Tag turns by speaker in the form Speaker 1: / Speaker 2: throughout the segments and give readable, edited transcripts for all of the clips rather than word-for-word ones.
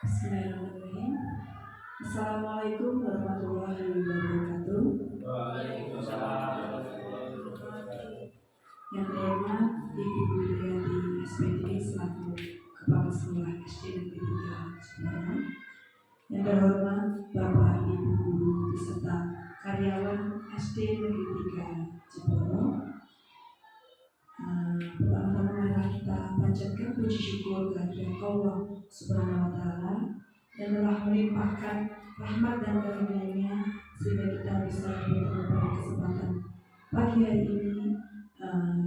Speaker 1: Bismillahirrahmanirrahim. Assalamualaikum warahmatullahi wabarakatuh.
Speaker 2: Waalaikumsalam warahmatullahi wabarakatuh.
Speaker 1: Yang terhormat Ibu Widianti SPD selaku Kepala Sekolah SD Negeri 3 Cirebon. Yang terhormat Bapak Ibu Guru beserta karyawan SD Negeri 3 Cirebon. Pertama-tama marilah kita panjatkan puji syukur kehadirat Allah Subhanahu wa Ta'ala yang telah melimpahkan rahmat dan karunia-Nya sehingga kita bisa bertemu pada kesempatan pagi hari ini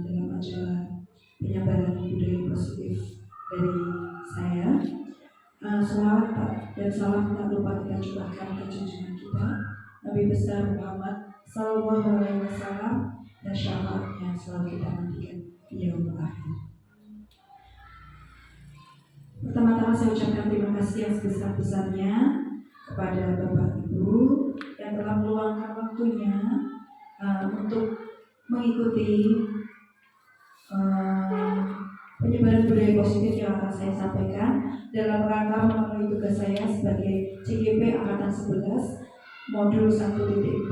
Speaker 1: dalam acara penyebaran budaya positif dari saya. Selawat dan salam tak lupa kita curahkan ke junjungan kita Nabi besar Muhammad Sallallahu Alaihi Wasallam dan syafaatnya selalu kita nantikan di yaumul akhir. Pertama-tama saya ucapkan terima kasih yang sebesar-besarnya kepada Bapak Ibu yang telah meluangkan waktunya untuk mengikuti penyebaran budaya positif yang akan saya sampaikan dalam rangka memenuhi tugas saya sebagai CGP Angkatan 11 Modul 1.4.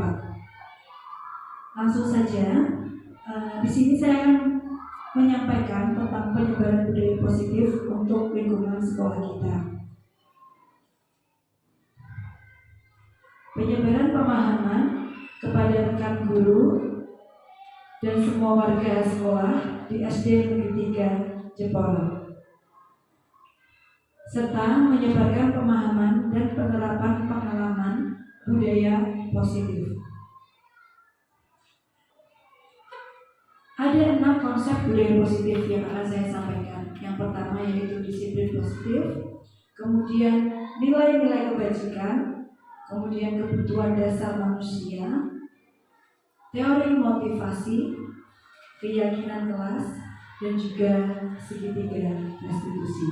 Speaker 1: Langsung saja, di sini saya akan menyampaikan tentang penyebaran budaya positif untuk lingkungan sekolah kita. Penyebaran pemahaman kepada rekan guru dan semua warga sekolah di SD Negeri 3 Jepara, serta menyebarkan pemahaman dan penerapan pengalaman budaya positif. Ada 6 konsep budaya positif yang akan saya sampaikan. Yang pertama yaitu disiplin positif, kemudian nilai-nilai kebajikan, kemudian kebutuhan dasar manusia, teori motivasi, keyakinan kelas, dan juga segitiga restitusi.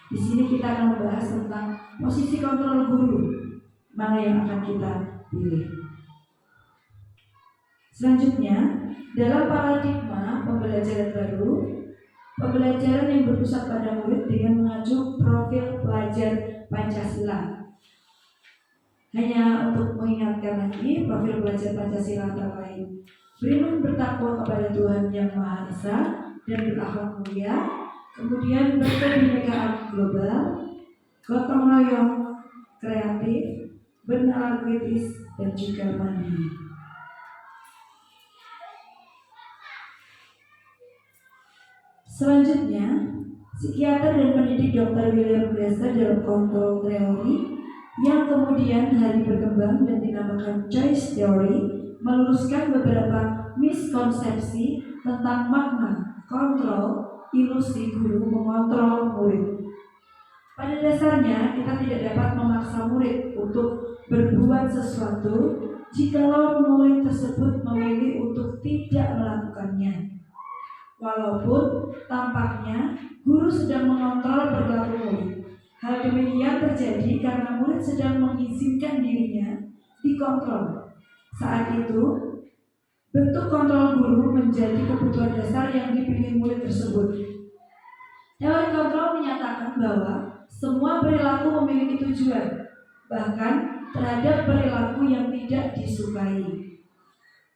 Speaker 1: Di sini kita akan membahas tentang posisi kontrol guru, mana yang akan kita pilih. Selanjutnya, dalam paradigma pembelajaran baru, pembelajaran yang berpusat pada murid dengan mengacu profil pelajar Pancasila. Hanya untuk mengingatkan lagi, profil pelajar Pancasila antara lain beriman bertakwa kepada Tuhan Yang Maha Esa dan berakhlak mulia, kemudian berkebinekaan global, gotong royong, kreatif, bernalar kritis, dan juga mandiri. Selanjutnya, psikiater dan pendidik Dr. William Glasser dalam kontrol teori yang kemudian hari berkembang dan dinamakan choice theory meluruskan beberapa miskonsepsi tentang makna kontrol ilusi guru mengontrol murid. Pada dasarnya kita tidak dapat memaksa murid untuk berbuat sesuatu jikalau murid tersebut memilih untuk tidak melakukannya. Walaupun tampaknya guru sedang mengontrol perilaku murid. Hal demikian terjadi karena murid sedang mengizinkan dirinya dikontrol. Saat itu, bentuk kontrol guru menjadi kebutuhan dasar yang dipilih murid tersebut. Teori kontrol menyatakan bahwa semua perilaku memiliki tujuan, bahkan terhadap perilaku yang tidak disukai.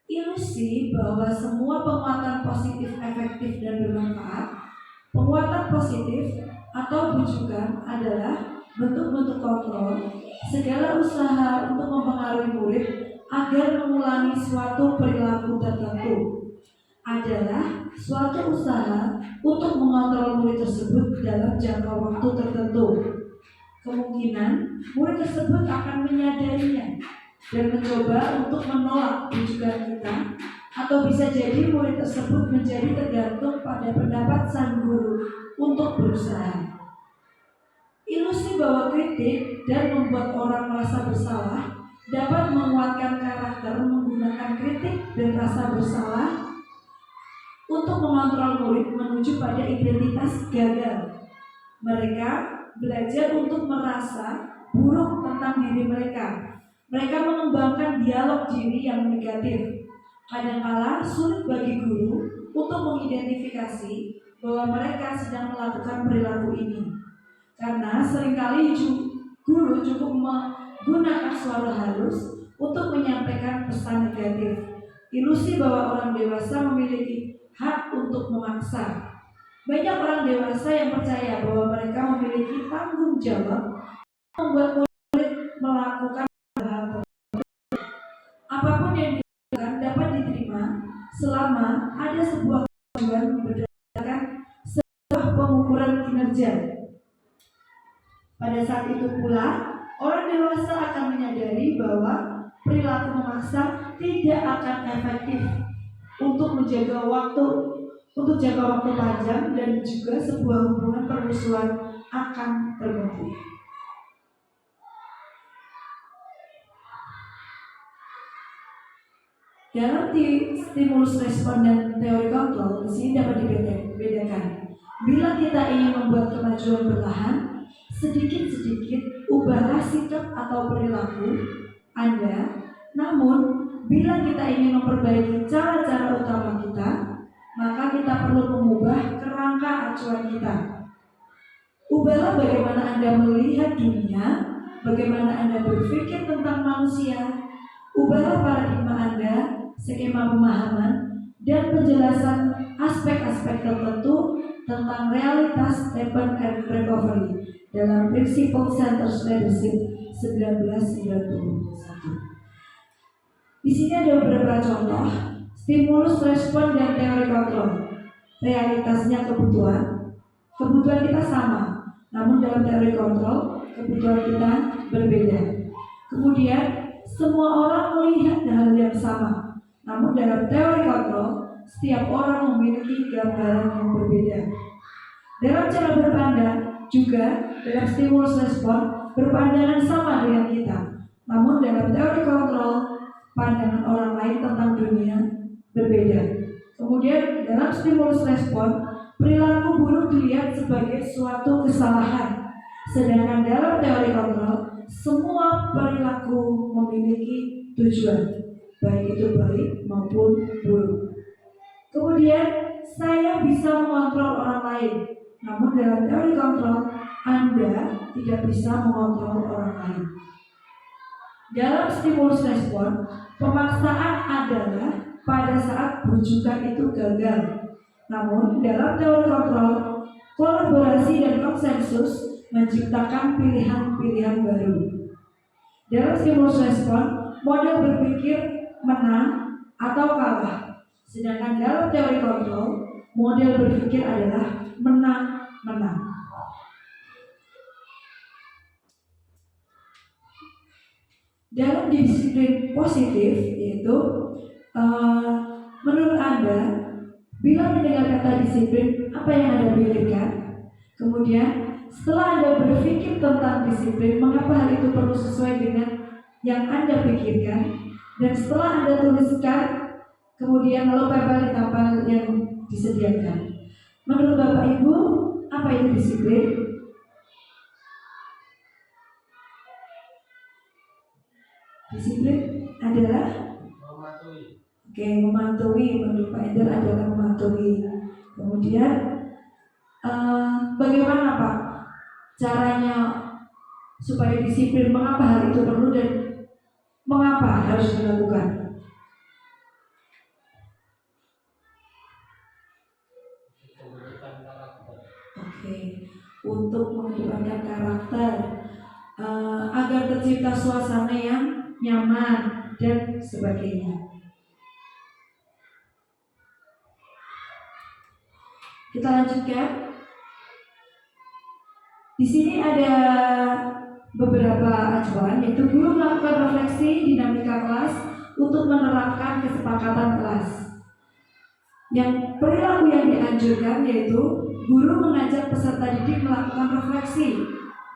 Speaker 1: Ilusi bahwa semua penguatan positif efektif dan bermanfaat, penguatan positif atau bujukan adalah bentuk-bentuk kontrol. Segala usaha untuk mempengaruhi murid agar mengulangi suatu perilaku tertentu adalah suatu usaha untuk mengontrol murid tersebut dalam jangka waktu tertentu. Kemungkinan murid tersebut akan menyadarinya dan mencoba untuk menolak bujukan kita, atau bisa jadi murid tersebut menjadi tergantung pada pendapat sang guru untuk berusaha. Ilusi bahwa kritik dan membuat orang merasa bersalah dapat menguatkan karakter menggunakan kritik dan rasa bersalah untuk mengontrol murid menuju pada identitas gagal. Mereka belajar untuk merasa buruk tentang diri mereka. Mereka mengembangkan dialog diri yang negatif. Kadangkala sulit bagi guru untuk mengidentifikasi bahwa mereka sedang melakukan perilaku ini, karena seringkali guru cukup menggunakan suara halus untuk menyampaikan pesan negatif. Ilusi bahwa orang dewasa memiliki hak untuk memaksa. Banyak orang dewasa yang percaya bahwa mereka memiliki tanggung jawab membuat murid melakukan hal tertentu. Apapun yang dilakukan dapat diterima selama ada sebuah tujuan berdasarkan sebuah pengukuran kinerja. Pada saat itu pula, orang dewasa akan menyadari bahwa perilaku memaksa tidak akan efektif untuk jangka waktu panjang, dan juga sebuah hubungan permusuhan akan terbentuk. Dalam stimulus respon dan teori kontrol, di sini dapat dibedakan. Bila kita ingin membuat kemajuan perlahan, sedikit-sedikit ubahlah sikap atau perilaku Anda. Namun, bila kita ingin memperbaiki cara-cara utama kita, maka kita perlu mengubah kerangka acuan kita. Ubahlah bagaimana Anda melihat dunia, bagaimana Anda berpikir tentang manusia. Ubahlah paradigma Anda, skema pemahaman, dan penjelasan aspek-aspek tertentu tentang realitas Stephen and Recovery dalam Principle Centered Leadership 1991. Di sini ada beberapa contoh stimulus, respon, dan teori kontrol. Realitasnya kebutuhan kita sama, namun dalam teori kontrol kebutuhan kita berbeda. Kemudian semua orang melihat hal yang sama, namun dalam teori kontrol setiap orang memiliki gambaran yang berbeda. Dalam cara berpandang juga dalam stimulus respon berpandangan sama dengan kita, namun dalam teori kontrol pandangan orang lain tentang dunia berbeda. Kemudian dalam stimulus respon perilaku buruk dilihat sebagai suatu kesalahan, sedangkan dalam teori kontrol semua perilaku memiliki tujuan, baik itu baik maupun buruk. Kemudian saya bisa mengontrol orang lain, namun dalam teori kontrol Anda tidak bisa mengontrol orang lain. Dalam stimulus respon, pemaksaan adalah pada saat bujukan itu gagal. Namun dalam teori kontrol, kolaborasi dan konsensus menciptakan pilihan-pilihan baru. Dalam stimulus respon, model berpikir menang atau kalah. Sedangkan dalam teori kontrol, model berpikir adalah menang-menang. Dalam disiplin positif, yaitu menurut Anda, bila mendengar kata disiplin, apa yang Anda pikirkan? Kemudian setelah Anda berpikir tentang disiplin, mengapa hal itu perlu sesuai dengan yang Anda pikirkan? Dan setelah Anda tuliskan, kemudian lalu tempel di tempel yang disediakan. Menurut Bapak Ibu, apa itu disiplin? Disiplin adalah mematuhi. Menurut Pak Ender adalah mematuhi. Kemudian bagaimana Pak caranya supaya disiplin? Mengapa hal itu perlu dan mengapa harus dilakukan? Untuk mengedepankan karakter, agar tercipta suasana yang nyaman dan sebagainya. Kita lanjutkan. Di sini ada beberapa acuan, yaitu guru melakukan refleksi dinamika kelas untuk menerapkan kesepakatan kelas. Yang perilaku yang dianjurkan yaitu guru mengajak peserta didik melakukan refleksi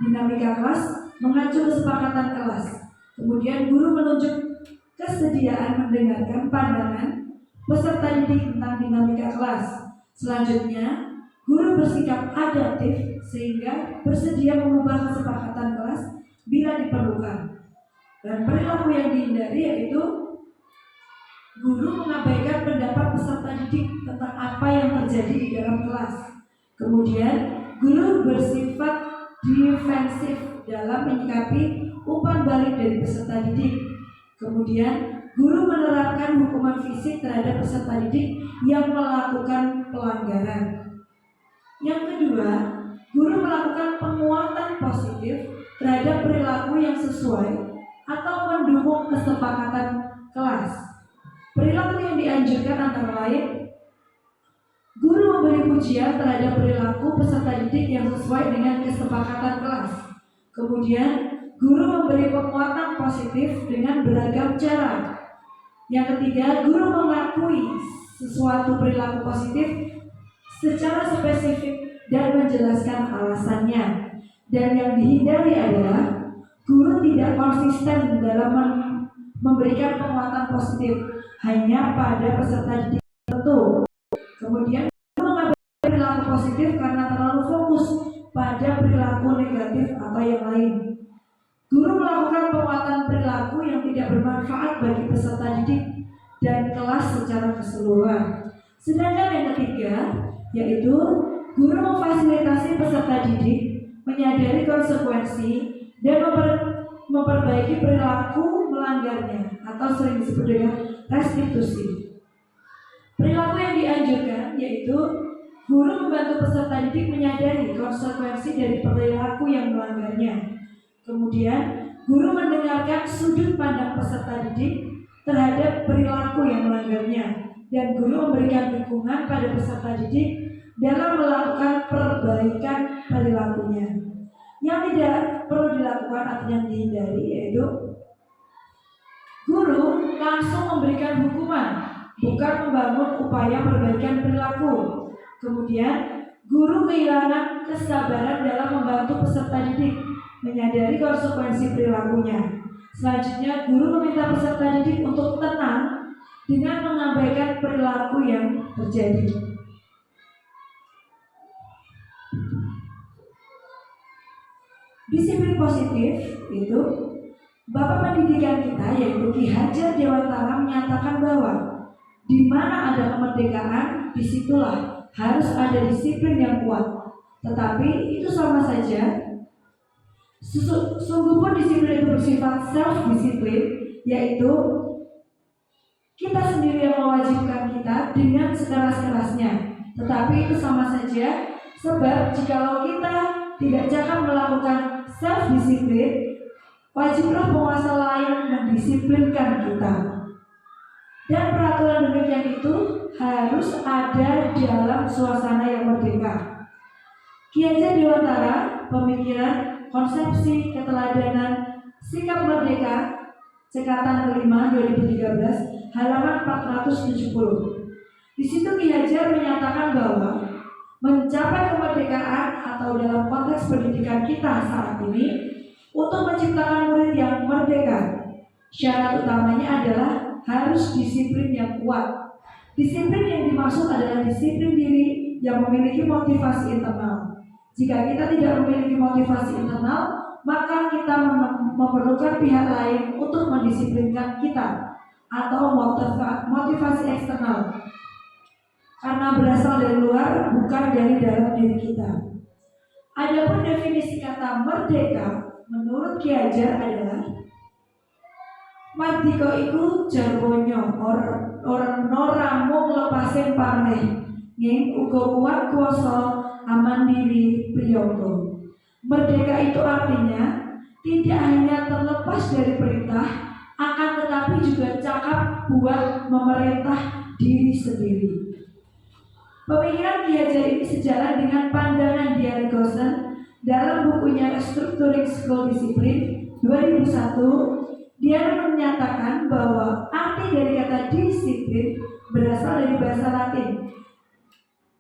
Speaker 1: dinamika kelas mengacu kesepakatan kelas. Kemudian guru menunjuk kesediaan mendengarkan pandangan peserta didik tentang dinamika kelas. Selanjutnya, guru bersikap adaptif sehingga bersedia mengubah kesepakatan kelas bila diperlukan. Dan perilaku yang dihindari yaitu guru mengabaikan pendapat peserta didik tentang apa yang terjadi di dalam kelas. Kemudian, guru bersifat defensif dalam menyikapi umpan balik dari peserta didik. Kemudian, guru menerapkan hukuman fisik terhadap peserta didik yang melakukan pelanggaran. Yang kedua, guru melakukan penguatan positif terhadap perilaku yang sesuai atau mendukung kesepakatan kelas. Perilaku yang dianjurkan antara lain: guru memberi pujian terhadap perilaku peserta didik yang sesuai dengan kesepakatan kelas. Kemudian, guru memberi penguatan positif dengan beragam cara. Yang ketiga, guru mengakui sesuatu perilaku positif secara spesifik dan menjelaskan alasannya. Dan yang dihindari adalah guru tidak konsisten dalam memberikan penguatan positif hanya pada peserta didik tertentu. Kemudian, guru mengambil perilaku positif karena terlalu fokus pada perilaku negatif atau yang lain. Guru melakukan penguatan perilaku yang tidak bermanfaat bagi peserta didik dan kelas secara keseluruhan. Sedangkan yang ketiga, yaitu guru memfasilitasi peserta didik menyadari konsekuensi dan memperbaiki perilaku melanggarnya atau sering disebut dengan restitusi. Perilaku yang dianjurkan yaitu guru membantu peserta didik menyadari konsekuensi dari perilaku yang melanggarnya. Kemudian, guru mendengarkan sudut pandang peserta didik terhadap perilaku yang melanggarnya, dan guru memberikan dukungan pada peserta didik dalam melakukan perbaikan perilakunya. Yang tidak perlu dilakukan atau yang dihindari yaitu guru langsung memberikan hukuman, bukan membangun upaya perbaikan perilaku. Kemudian, guru kehilangan kesabaran dalam membantu peserta didik menyadari konsekuensi perilakunya. Selanjutnya, guru meminta peserta didik untuk tenang dengan mengabaikan perilaku yang terjadi. Disiplin positif itu Bapak pendidikan kita yaitu Ki Hajar Dewantara menyatakan bahwa di mana ada kemerdekaan, disitulah harus ada disiplin yang kuat. Tetapi itu sama saja. Sungguh pun disiplin itu bersifat self-disiplin, yaitu kita sendiri yang mewajibkan kita dengan sekeras-kerasnya. Tetapi itu sama saja, sebab jikalau kita tidak cakap melakukan self-disiplin, wajiblah penguasa lain mendisiplinkan kita. Dan peraturan demikian itu harus ada dalam suasana yang merdeka. Ki Hajar Dewantara, pemikiran, konsepsi, keteladanan, sikap merdeka, cekatan kelima 2013, halaman 470. Di situ Ki Hajar menyatakan bahwa mencapai kemerdekaan atau dalam konteks pendidikan kita saat ini, untuk menciptakan murid yang merdeka, syarat utamanya adalah harus disiplin yang kuat. Disiplin yang dimaksud adalah disiplin diri yang memiliki motivasi internal. Jika kita tidak memiliki motivasi internal, maka kita memerlukan pihak lain untuk mendisiplinkan kita atau motivasi eksternal, karena berasal dari luar, bukan dari dalam diri kita. Adapun definisi kata merdeka menurut Ki Hajar adalah mardika iku jarbonyo orang noramung lepasin pareh nging uga kuat kuasa aman diri priyoko. Merdeka itu artinya tidak hanya terlepas dari perintah, akan tetapi juga cakap buat memerintah diri sendiri. Pemikiran Ki Hajar ini sejalan dengan pandangan Dian Gosen dalam bukunya Restructuring School Discipline 2001. Dia menyatakan bahwa arti dari kata disiplin berasal dari bahasa Latin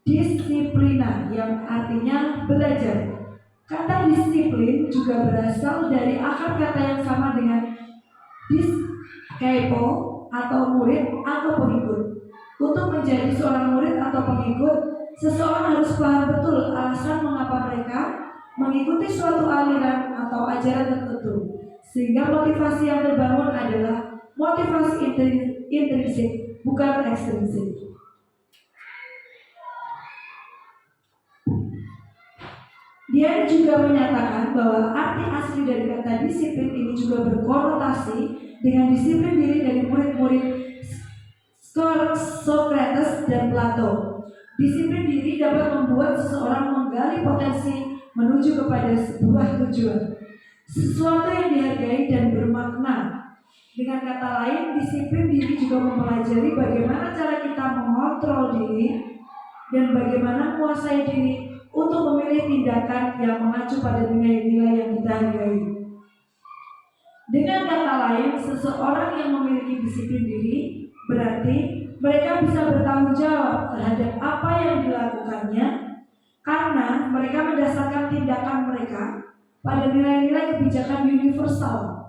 Speaker 1: disciplina yang artinya belajar. Kata disiplin juga berasal dari akar kata yang sama dengan disciple atau murid atau pengikut. Untuk menjadi seorang murid atau pengikut, seseorang harus paham betul alasan mengapa mereka mengikuti suatu aliran atau ajaran tertentu, sehingga motivasi yang terbangun adalah motivasi intrinsik, bukan ekstrinsik. Dia juga menyatakan bahwa arti asli dari kata disiplin ini juga berkonotasi dengan disiplin diri dari murid-murid Socrates dan Plato. Disiplin diri dapat membuat seseorang menggali potensi menuju kepada sebuah tujuan, sesuatu yang dihargai dan bermakna. Dengan kata lain, disiplin diri juga mempelajari bagaimana cara kita mengontrol diri dan bagaimana menguasai diri untuk memilih tindakan yang mengacu pada nilai-nilai yang kita hargai. Dengan kata lain, seseorang yang memiliki disiplin diri berarti mereka bisa bertanggung jawab terhadap apa yang dilakukannya karena mereka mendasarkan tindakan mereka pada nilai-nilai kebijakan universal.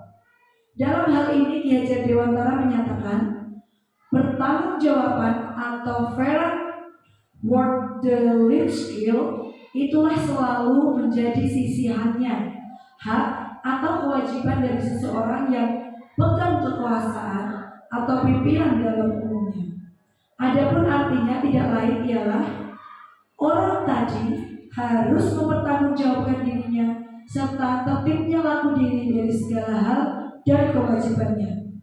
Speaker 1: Dalam hal ini, Ki Hajar Dewantara menyatakan pertanggungjawaban atau fair work the life skill itulah selalu menjadi sisihannya, hak atau kewajiban dari seseorang yang pegang kekuasaan atau pimpinan dalam umumnya. Adapun artinya tidak lain ialah orang tadi harus mempertanggungjawabkan dirinya serta tertibnya laku diri dari segala hal dan kewajibannya.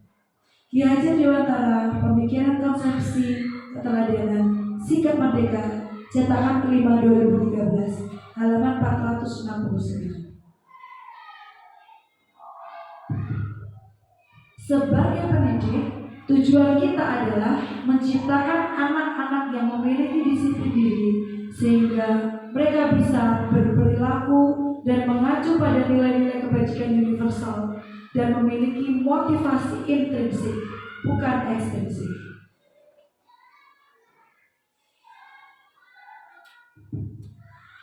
Speaker 1: Ki Hajar Dewantara, Pemikiran Konsepsi Keteladanan Sikap Merdeka, cetakan kelima 2013, halaman 469. Sebagai pendidik, tujuan kita adalah menciptakan anak-anak yang memiliki disiplin diri sehingga mereka bisa berperilaku dan mengacu pada nilai-nilai kebajikan universal dan memiliki motivasi intrinsik, bukan ekstrinsik.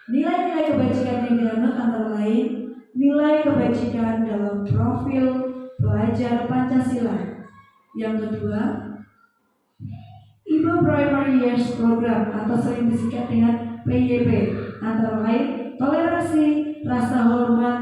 Speaker 1: Nilai-nilai kebajikan yang dianut antara lain nilai kebajikan dalam profil pelajar Pancasila. Yang kedua, Ibu Primary Years Program atau sering disingkat dengan PYP, antara lain toleransi, rasa hormat,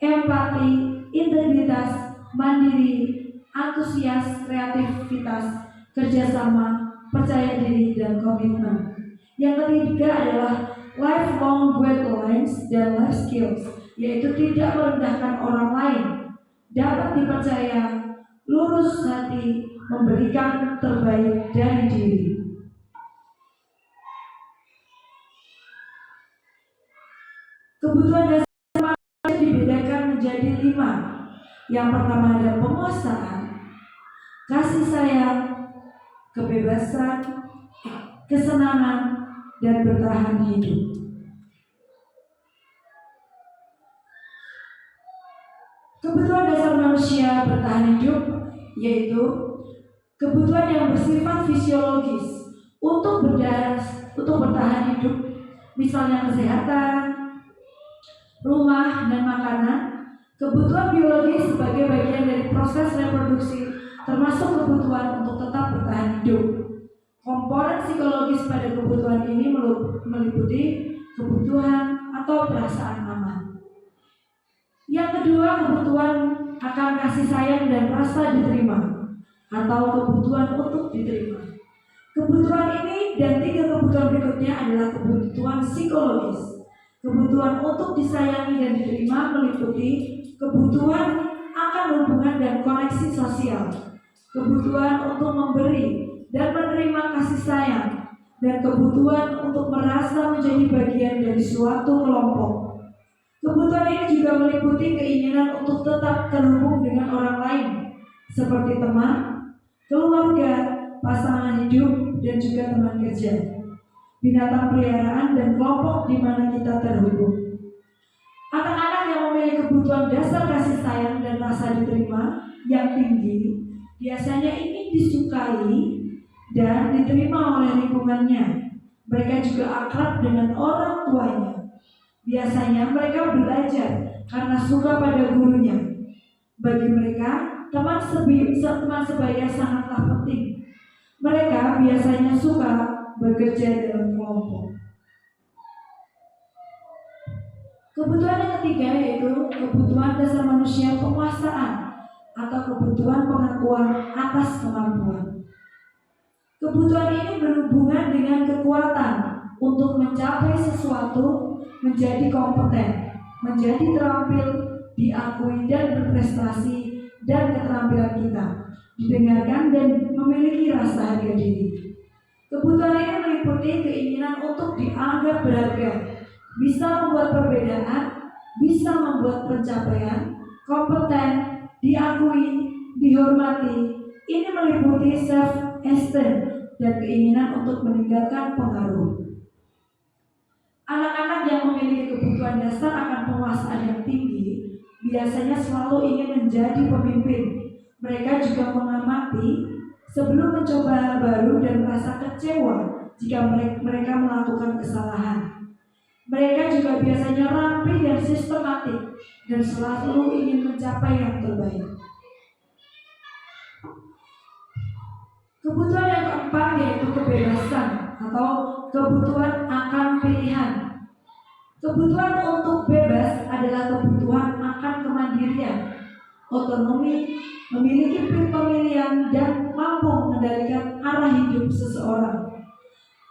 Speaker 1: empati, integritas, mandiri, antusias, kreativitas, kerjasama, percaya diri, dan komitmen. Yang ketiga adalah lifelong guidelines dan life skills, yaitu tidak merendahkan orang lain, dapat dipercaya, lurus hati, memberikan terbaik dari diri. Kebutuhan dasar manusia dibedakan menjadi 5. Yang pertama ada penguasaan, kasih sayang, kebebasan, kesenangan, dan bertahan hidup. Kebutuhan dasar manusia bertahan hidup yaitu kebutuhan yang bersifat fisiologis untuk bertahan hidup, misalnya kesehatan, rumah, dan makanan. Kebutuhan biologis sebagai bagian dari proses reproduksi, termasuk kebutuhan untuk tetap bertahan hidup. Komponen psikologis pada kebutuhan ini meliputi kebutuhan atau perasaan aman. Yang kedua, kebutuhan akan kasih sayang dan rasa diterima atau kebutuhan untuk diterima. Kebutuhan ini dan 3 kebutuhan berikutnya adalah kebutuhan psikologis. Kebutuhan untuk disayangi dan diterima meliputi kebutuhan akan hubungan dan koneksi sosial, kebutuhan untuk memberi dan menerima kasih sayang, dan kebutuhan untuk merasa menjadi bagian dari suatu kelompok. Kebutuhan ini juga meliputi keinginan untuk tetap terhubung dengan orang lain, seperti teman, keluarga, pasangan hidup, dan juga teman kerja, binatang peliharaan, dan kelompok di mana kita terhubung. Anak-anak yang memiliki kebutuhan dasar kasih sayang dan rasa diterima yang tinggi biasanya ingin disukai dan diterima oleh lingkungannya. Mereka juga akrab dengan orang tuanya. Biasanya mereka belajar karena suka pada gurunya. Bagi mereka, teman sebaya sangatlah penting. Mereka biasanya suka bekerja dalam kelompok. Kebutuhan yang ketiga yaitu kebutuhan dasar manusia penguasaan atau kebutuhan pengakuan atas kemampuan. Kebutuhan ini berhubungan dengan kekuatan untuk mencapai sesuatu, menjadi kompeten, menjadi terampil, diakui dan berprestasi, dan keterampilan kita didengarkan dan memiliki rasa harga diri. Kebutuhan ini meliputi keinginan untuk dianggap berharga, bisa membuat perbedaan, bisa membuat pencapaian, kompeten, diakui, dihormati. Ini meliputi self-esteem dan keinginan untuk meninggalkan pengaruh. Anak-anak yang memiliki kebutuhan dasar akan penguasaan yang tinggi biasanya selalu ingin menjadi pemimpin. Mereka juga mengamati sebelum mencoba hal baru dan merasa kecewa jika mereka melakukan kesalahan. Mereka juga biasanya rapi dan sistematik dan selalu ingin mencapai yang terbaik. Kebutuhan yang keempat yaitu kebebasan atau kebutuhan akan pilihan. Kebutuhan untuk bebas adalah kebutuhan akan kemandirian, otonomi, memiliki pemilihan, dan mampu mengendalikan arah hidup seseorang.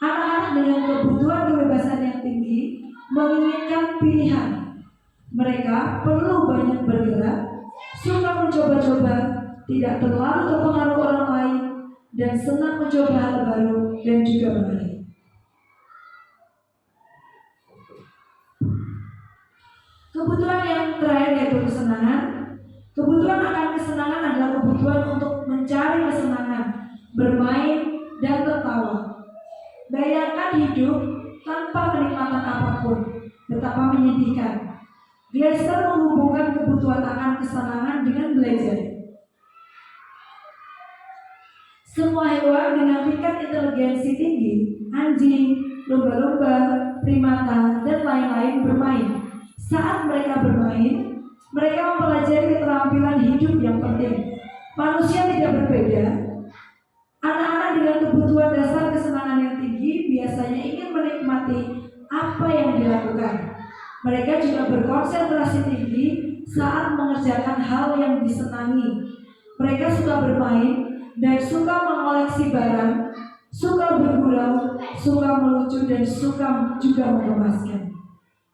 Speaker 1: Anak-anak dengan kebutuhan kebebasan yang tinggi menginginkan pilihan. Mereka perlu banyak bergerak, suka mencoba-coba, tidak terlalu terpengaruh orang lain, dan senang mencoba hal baru dan juga menarik. Kebutuhan yang terakhir yaitu kesenangan. Kebutuhan akan kesenangan adalah kebutuhan untuk mencari kesenangan, bermain, dan tertawa. Bayangkan hidup tanpa kenikmatan apapun, betapa menyedihkan. Gleiser menghubungkan kebutuhan akan kesenangan dengan belajar. Semua hewan dengan tingkat inteligensi tinggi, anjing, lumba-lumba, primata, dan lain-lain bermain. Saat mereka bermain, mereka mempelajari keterampilan hidup yang penting. Manusia tidak berbeda. Anak-anak dengan kebutuhan dasar kesenangan yang tinggi biasanya ingin menikmati apa yang dilakukan. Mereka juga berkonsentrasi tinggi saat mengerjakan hal yang disenangi. Mereka suka bermain dan suka mengoleksi barang, suka bergurau, suka melucu, dan suka juga mengemaskan.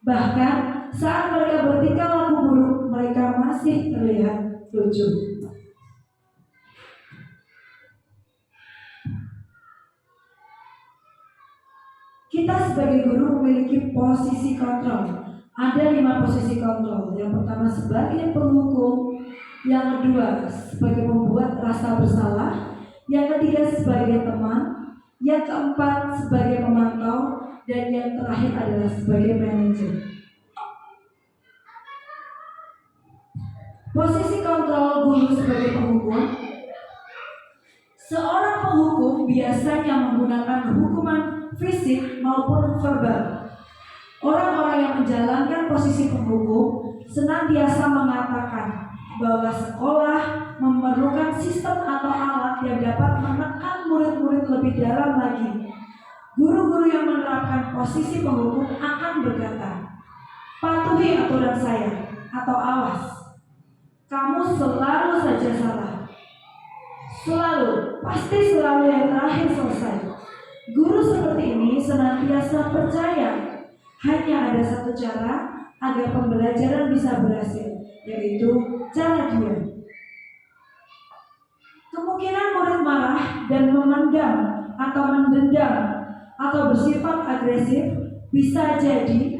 Speaker 1: Bahkan saat mereka bertingkah laku buruk, mereka masih terlihat lucu. Kita sebagai guru memiliki posisi kontrol. Ada 5 posisi kontrol. Yang pertama sebagai penghukum, yang kedua sebagai pembuat rasa bersalah, yang ketiga sebagai teman, yang keempat sebagai pemantau, dan yang terakhir adalah sebagai manajer. Posisi kontrol guru sebagai penghukum. Seorang penghukum biasanya menggunakan hukuman fisik maupun verbal. Orang-orang yang menjalankan posisi penghukum senantiasa mengatakan bahwa sekolah memerlukan sistem atau alat yang dapat menekan murid-murid lebih dalam lagi. Guru-guru yang menerapkan posisi penghukum akan berkata, "Patuhi aturan saya," atau "Awas, kamu selalu saja salah. Selalu, pasti selalu yang terakhir selesai." Guru seperti ini senantiasa percaya hanya ada satu cara agar pembelajaran bisa berhasil, yaitu cara diam. Kemungkinan murid marah dan memendam atau mendendam atau bersifat agresif bisa jadi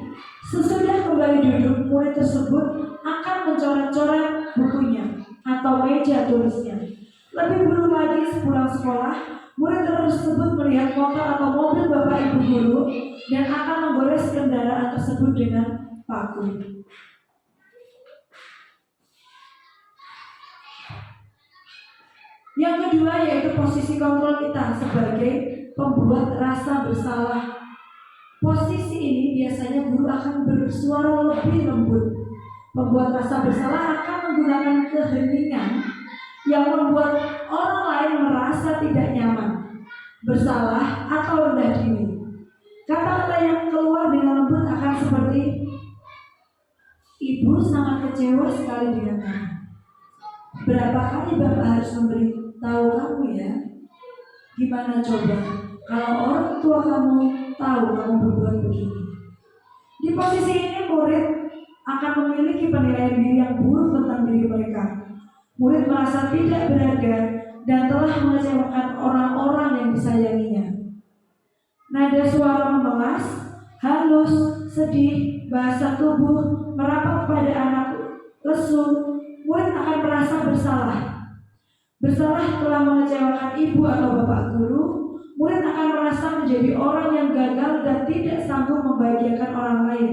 Speaker 1: sesudah kembali duduk, murid tersebut akan mencoret-coret bukunya atau meja tulisnya. Lebih buruk lagi, sepulang sekolah, murid tersebut melihat motor atau mobil bapak ibu guru dan akan menggores kendaraan tersebut dengan paku. Yang kedua yaitu posisi kontrol kita sebagai pembuat rasa bersalah. Posisi ini biasanya guru akan bersuara lebih lembut. Pembuat rasa bersalah akan menggunakan keheningan yang membuat orang lain merasa tidak nyaman, bersalah, atau rendah diri. Kata-kata yang keluar dengan lembut akan seperti, "Ibu sangat kecewa sekali dengan kamu. Berapa kali Bapak harus memberitahu kamu ya? Gimana coba kalau orang tua kamu tahu kamu berbuat begini?" Di posisi ini murid akan memiliki penilaian diri yang buruk tentang diri mereka. Murid merasa tidak berharga dan telah mengecewakan orang-orang yang disayanginya. Nada suara memelas, halus, sedih, bahasa tubuh merapat pada anak lesu. Murid akan merasa bersalah. Bersalah telah mengecewakan ibu atau bapak guru. Murid akan merasa menjadi orang yang gagal dan tidak sanggup membahagiakan orang lain.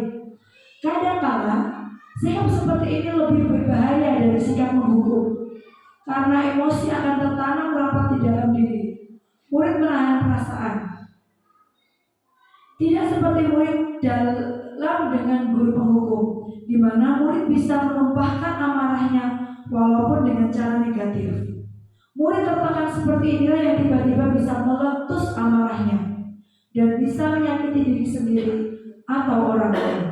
Speaker 1: Kadang-kala sikap seperti ini lebih berbahaya dari sikap menghukum, karena emosi akan tertanam rapat di dalam diri. Murid menahan perasaan. Tidak seperti murid dalam dengan guru penghukum, di mana murid bisa menumpahkan amarahnya walaupun dengan cara negatif. Murid tertekan seperti inilah yang tiba-tiba bisa meletus amarahnya dan bisa menyakiti diri sendiri atau orang lain.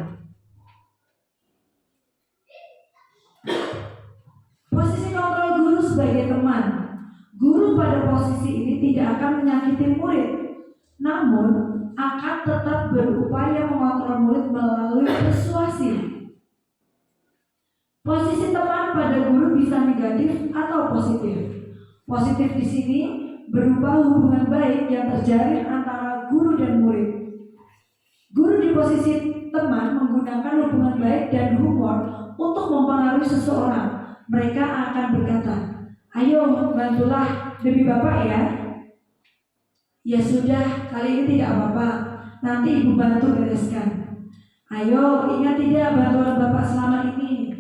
Speaker 1: Posisi kontrol guru sebagai teman. Guru pada posisi ini tidak akan menyakiti murid, namun akan tetap berupaya mengontrol murid melalui persuasi. Posisi teman pada guru bisa negatif atau positif. Positif di sini berupa hubungan baik yang terjalin antara guru dan murid. Guru di posisi teman menggunakan hubungan baik dan humor untuk mempengaruhi seseorang. Mereka akan berkata, "Ayo, bantulah demi Bapak ya." "Ya sudah, kali ini tidak apa-apa. Nanti Ibu bantu bereskan." "Ayo, ingat tidak bantuan Bapak selama ini."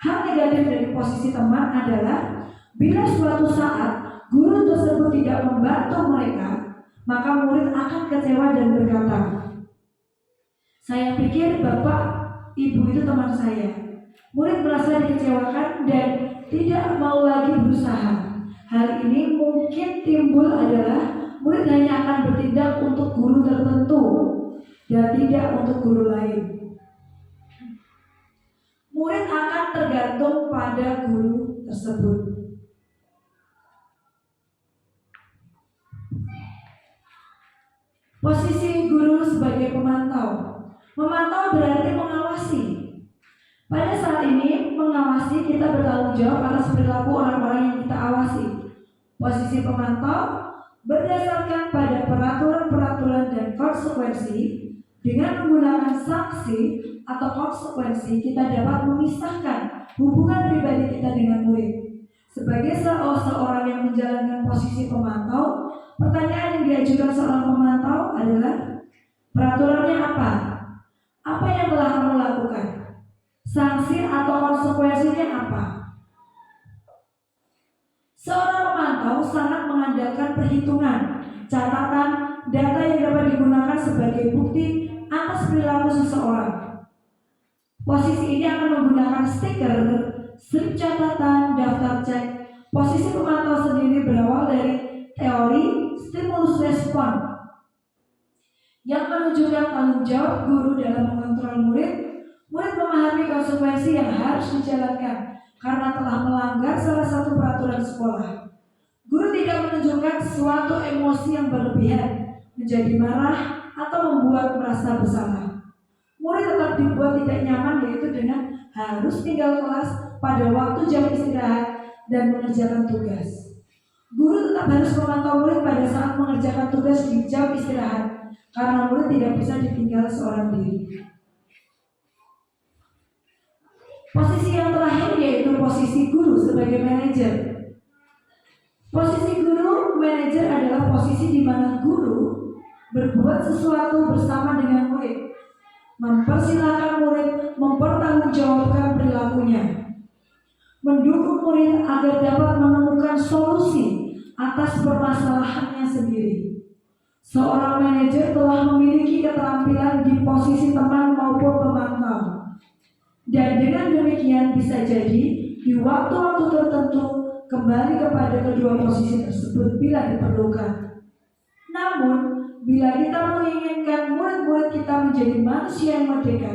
Speaker 1: Hal negatif dari posisi teman adalah bila suatu saat guru tersebut tidak membantu mereka, maka murid akan kecewa dan berkata, "Saya pikir Bapak, Ibu itu teman saya." Murid merasa dikecewakan dan tidak mau lagi berusaha. Hal ini mungkin timbul adalah murid hanya akan bertindak untuk guru tertentu dan tidak untuk guru lain. Murid akan tergantung pada guru tersebut. Posisi guru sebagai pemantau. Memantau berarti mengawasi. Pada saat ini, mengawasi kita bertanggung jawab atas perilaku orang-orang yang kita awasi. Posisi pemantau berdasarkan pada peraturan-peraturan dan konsekuensi. Dengan menggunakan sanksi atau konsekuensi, kita dapat memisahkan hubungan pribadi kita dengan murid. Sebagai seorang yang menjalankan posisi pemantau, pertanyaan yang diajukan seorang pemantau adalah, peraturannya apa? Apa yang telah kamu lakukan? Sanksi atau konsekuensinya apa? Seorang pemantau sangat mengandalkan perhitungan, catatan, data yang dapat digunakan sebagai bukti atas perilaku seseorang. Posisi ini akan menggunakan stiker, slip catatan, daftar cek. Posisi pemantau sendiri berawal dari teori stimulus respon yang menunjukkan tanggung jawab guru dalam mengontrol murid. Murid memahami konsekuensi yang harus dijalankan karena telah melanggar salah satu peraturan sekolah. Guru tidak menunjukkan suatu emosi yang berlebihan, menjadi marah atau membuat merasa bersalah. Murid tetap dibuat tidak nyaman, yaitu dengan harus tinggal kelas pada waktu jam istirahat dan mengerjakan tugas. Guru tetap harus memantau murid pada saat mengerjakan tugas di jam istirahat, karena murid tidak bisa ditinggal seorang diri. Posisi yang terakhir yaitu posisi guru sebagai manajer. Posisi guru manajer adalah posisi di mana guru berbuat sesuatu bersama dengan murid, mempersilahkan murid mempertanggungjawabkan perilakunya, mendukung murid agar dapat menemukan solusi atas permasalahannya sendiri. Seorang manajer telah memiliki keterampilan di posisi teman maupun pemantau, dan dengan demikian bisa jadi di waktu-waktu tertentu kembali kepada kedua posisi tersebut bila diperlukan. Namun, bila kita menginginkan murid-murid kita menjadi manusia yang merdeka,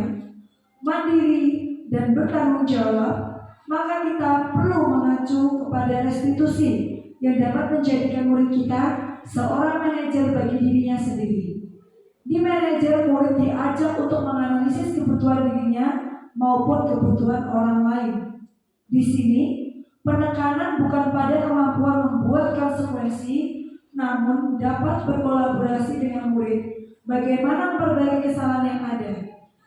Speaker 1: mandiri, dan bertanggung jawab, maka kita perlu mengacu kepada restitusi yang dapat menjadikan murid kita seorang manajer bagi dirinya sendiri. Di manajer, murid diajak untuk menganalisis kebutuhan dirinya maupun kebutuhan orang lain. Di sini, penekanan bukan pada kemampuan membuat konsekuensi, namun dapat berkolaborasi dengan murid bagaimana memperbaiki kesalahan yang ada.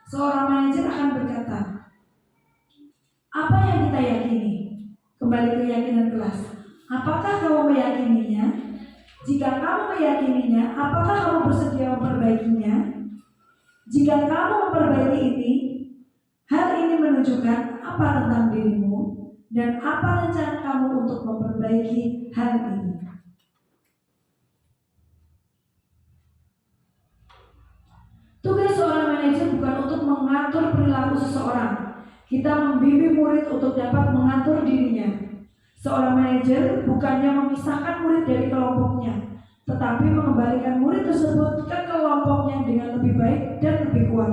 Speaker 1: Seorang manajer akan berkata, apa yang kita yakini? Kembali ke keyakinan kelas. Apakah kamu meyakininya? Jika kamu meyakininya, apakah kamu bersedia memperbaikinya? Jika kamu memperbaiki ini, hal ini menunjukkan apa tentang dirimu dan apa rencana kamu untuk memperbaiki hal ini. Tugas seorang manajer bukan untuk mengatur perilaku seseorang. Kita membimbing murid untuk dapat mengatur dirinya. Seorang manajer bukannya memisahkan murid dari kelompoknya, tetapi mengembalikan murid tersebut ke kelompoknya dengan lebih baik dan lebih kuat.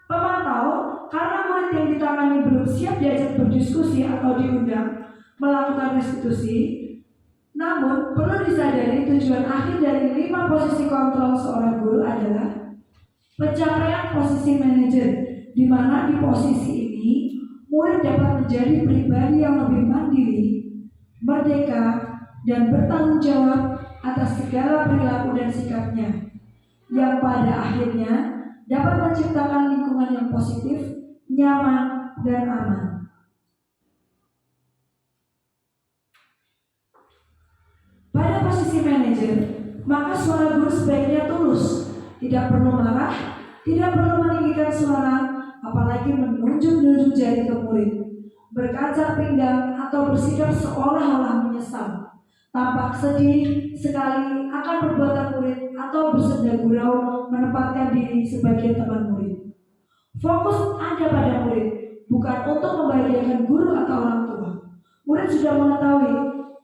Speaker 1: Pemantau, karena murid yang ditangani belum siap diajak berdiskusi atau diundang melakukan restitusi, namun perlu disadari tujuan akhir dari 5 posisi kontrol seorang guru adalah pencapaian posisi manajer, di mana di posisi ini murid dapat menjadi pribadi yang lebih mandiri, merdeka, dan bertanggung jawab atas segala perilaku dan sikapnya, yang pada akhirnya dapat menciptakan lingkungan yang positif, nyaman, dan aman. Pada posisi manajer, maka suara guru sebaiknya tulus, tidak perlu marah, tidak perlu meninggikan suara, apalagi menunjuk-nunjuk jari ke murid, berkaca pinggang atau bersikap seolah-olah menyesal, tampak sedih sekali akan perbuatan murid atau bersenda gurau menempatkan diri sebagai teman murid. Fokus ada pada murid, bukan untuk membahagiakan guru atau orang tua. Murid sudah mengetahui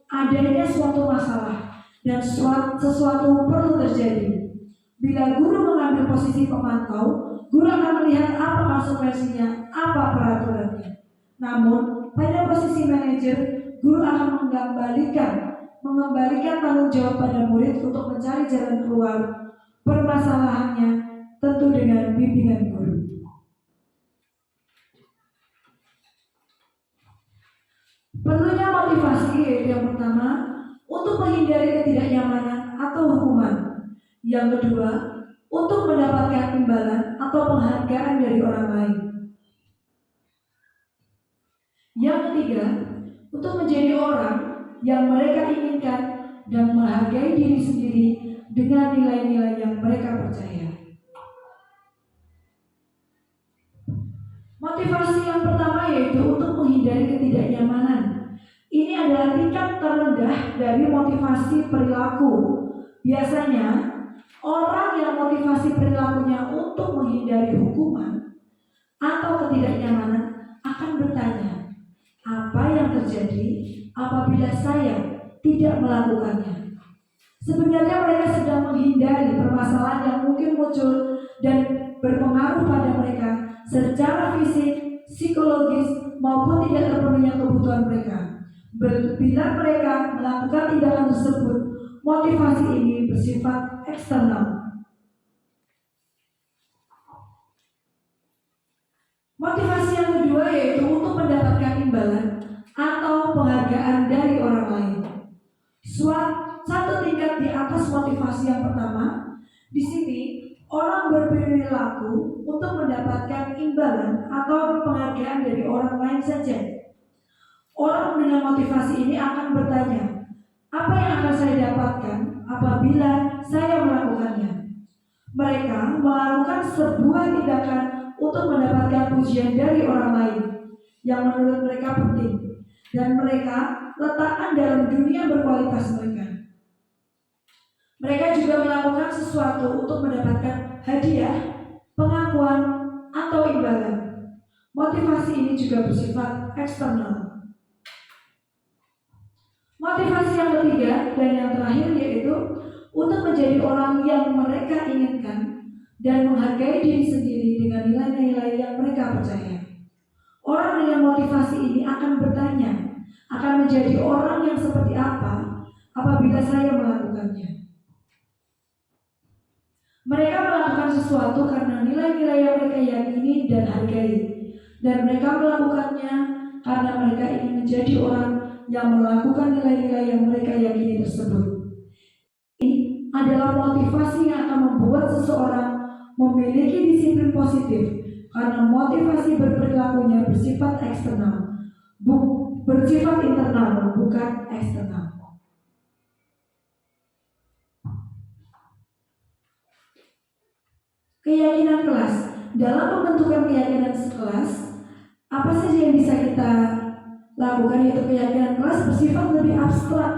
Speaker 1: adanya suatu masalah dan sesuatu perlu terjadi. Bila guru mengambil posisi pemantau, guru akan melihat apa konsekuensinya, apa peraturannya. Namun, pada posisi manajer, guru akan mengembalikan tanggung jawab pada murid untuk mencari jalan keluar permasalahannya, tentu dengan bimbingan guru. Perlunya motivasi yaitu yang pertama, untuk menghindari ketidaknyamanan atau hukuman. Yang kedua, untuk mendapatkan imbalan atau penghargaan dari orang lain. Yang ketiga, untuk menjadi orang yang mereka inginkan dan menghargai diri sendiri dengan nilai-nilai yang mereka percaya. Motivasi yang pertama yaitu untuk menghindari ketidaknyamanan. Ini adalah tingkat terendah dari motivasi perilaku. Biasanya, orang yang motivasi perilakunya untuk menghindari hukuman atau ketidaknyamanan akan bertanya, apa yang terjadi apabila saya tidak melakukannya? Sebenarnya mereka sedang menghindari permasalahan yang mungkin muncul dan berpengaruh pada mereka secara fisik, psikologis, maupun tidak terpenuhinya kebutuhan mereka. Bila mereka melakukan tindakan tersebut, motivasi ini bersifat eksternal. Motivasi yang kedua yaitu untuk mendapatkan imbalan atau penghargaan dari orang lain. Satu tingkat di atas motivasi yang pertama, di sini orang berperilaku untuk mendapatkan imbalan atau penghargaan dari orang lain saja. Orang dengan motivasi ini akan bertanya, apa yang akan saya dapatkan apabila saya melakukannya? Mereka melakukan sebuah tindakan untuk mendapatkan pujian dari orang lain yang menurut mereka penting, dan mereka letakkan dalam dunia berkualitas mereka. Mereka juga melakukan sesuatu untuk mendapatkan hadiah, pengakuan, atau imbalan. Motivasi ini juga bersifat eksternal. Motivasi yang ketiga dan yang terakhir yaitu untuk menjadi orang yang mereka inginkan dan menghargai diri sendiri dengan nilai-nilai yang mereka percaya. Orang dengan motivasi ini akan bertanya, akan menjadi orang yang seperti apa apabila saya melakukannya. Mereka melakukan sesuatu karena nilai-nilai yang mereka yakini dan hargai, dan mereka melakukannya karena mereka ingin menjadi orang yang melakukan nilai-nilai yang mereka yakini tersebut. Ini adalah motivasi yang akan membuat seseorang memiliki disiplin positif, karena motivasi berperilakunya bersifat eksternal, bersifat internal, bukan eksternal. Keyakinan kelas. Dalam pembentukan keyakinan sekelas, apa saja yang bisa kita lakukan, yaitu keyakinan kelas bersifat lebih abstrak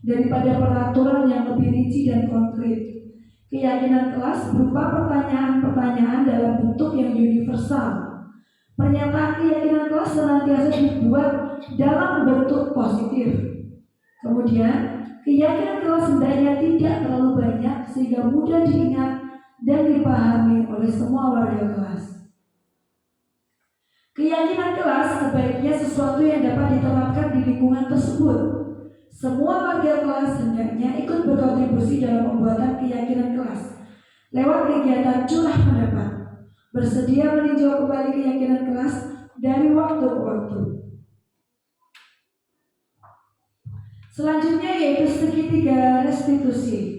Speaker 1: daripada peraturan yang lebih rinci dan konkret. Keyakinan kelas berupa pertanyaan-pertanyaan dalam bentuk yang universal. Pernyataan keyakinan kelas senantiasa dibuat dalam bentuk positif. Kemudian, keyakinan kelas hendaknya tidak terlalu banyak sehingga mudah diingat dan dipahami oleh semua warga kelas. Keyakinan kelas sebaiknya sesuatu yang dapat diterapkan di lingkungan tersebut. Semua warga kelas hendaknya ikut berkontribusi dalam pembuatan keyakinan kelas lewat kegiatan curah pendapat, bersedia meninjau kembali keyakinan kelas dari waktu ke waktu. Selanjutnya yaitu segitiga restitusi.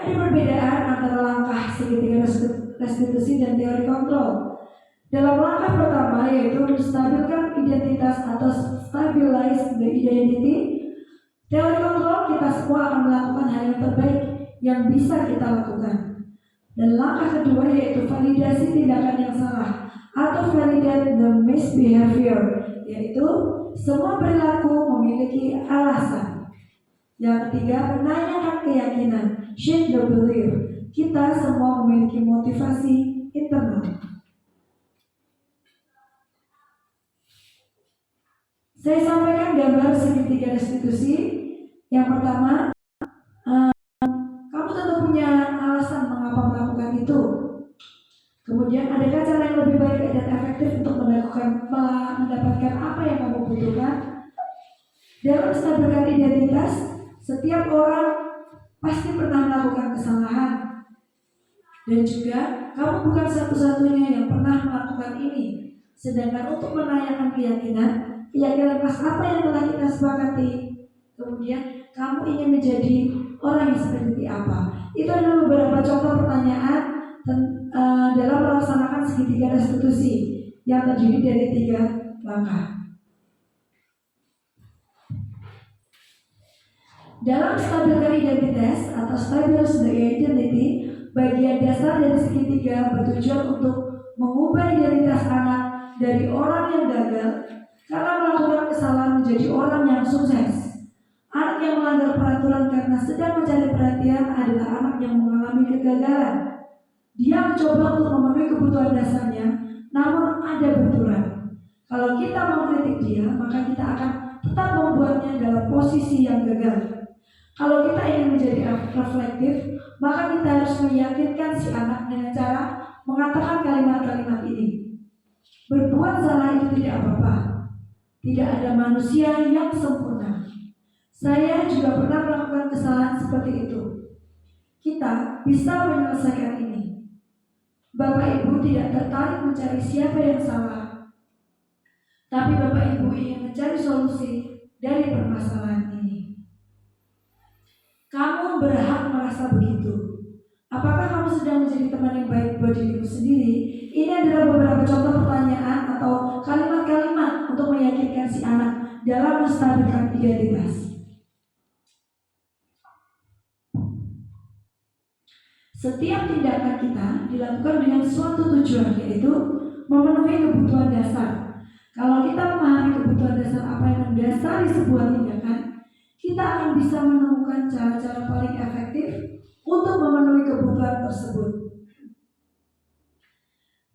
Speaker 1: Ada perbedaan antara langkah segitiga restitusi dan teori kontrol. Dalam langkah pertama yaitu menstabilkan identitas atau stabilize the identity, teori kontrol kita semua akan melakukan hal yang terbaik yang bisa kita lakukan. Dan langkah kedua yaitu validasi tindakan yang salah atau validate the misbehavior, yaitu semua perilaku memiliki alasan. Yang ketiga, menanyakan keyakinan, shake the belief. Kita semua memiliki motivasi internal. Saya sampaikan gambar segitiga restitusi. Yang pertama, kamu tentu punya alasan mengapa melakukan itu. Kemudian, adakah cara yang lebih baik dan efektif untuk mendapatkan apa yang kamu butuhkan? Dalam menstabilkan identitas, setiap orang pasti pernah melakukan kesalahan. Dan juga, kamu bukan satu-satunya yang pernah melakukan ini. Sedangkan untuk menanyakan keyakinan kelas apa yang telah kita sepakati, kemudian kamu ingin menjadi orang yang seperti apa. Itu adalah beberapa contoh pertanyaan dalam melaksanakan segitiga restitusi yang terdiri dari 3 langkah. Dalam stabilkan identitas atau stabilize the identity, bagian dasar dari segitiga bertujuan untuk mengubah identitas anak dari orang yang gagal karena melakukan kesalahan menjadi orang yang sukses. Anak yang melanggar peraturan karena sedang mencari perhatian adalah anak yang mengalami kegagalan. Dia mencoba untuk memenuhi kebutuhan dasarnya, namun ada benturan. Kalau kita mengkritik dia, maka kita akan tetap membuatnya dalam posisi yang gagal. Kalau kita ingin menjadi reflektif, maka kita harus meyakinkan si anak dengan cara mengatakan kalimat-kalimat ini. Berbuat salah itu tidak apa-apa. Tidak ada manusia yang sempurna. Saya juga pernah melakukan kesalahan seperti itu. Kita bisa menyelesaikan ini. Bapak Ibu tidak tertarik mencari siapa yang salah, tapi Bapak Ibu ingin mencari solusi dari permasalahan ini. Kamu berhak merasa begitu. Apakah kamu sedang menjadi teman yang baik buat dirimu sendiri? Ini adalah beberapa contoh pertanyaan atau kalimat-kalimat untuk meyakinkan si anak dalam menstabilkan identitas. Setiap tindakan kita dilakukan dengan suatu tujuan, yaitu memenuhi kebutuhan dasar. Kalau kita memahami kebutuhan dasar apa yang mendasari sebuah tindakan, kita akan bisa menemukan cara-cara paling efektif untuk memenuhi kebutuhan tersebut.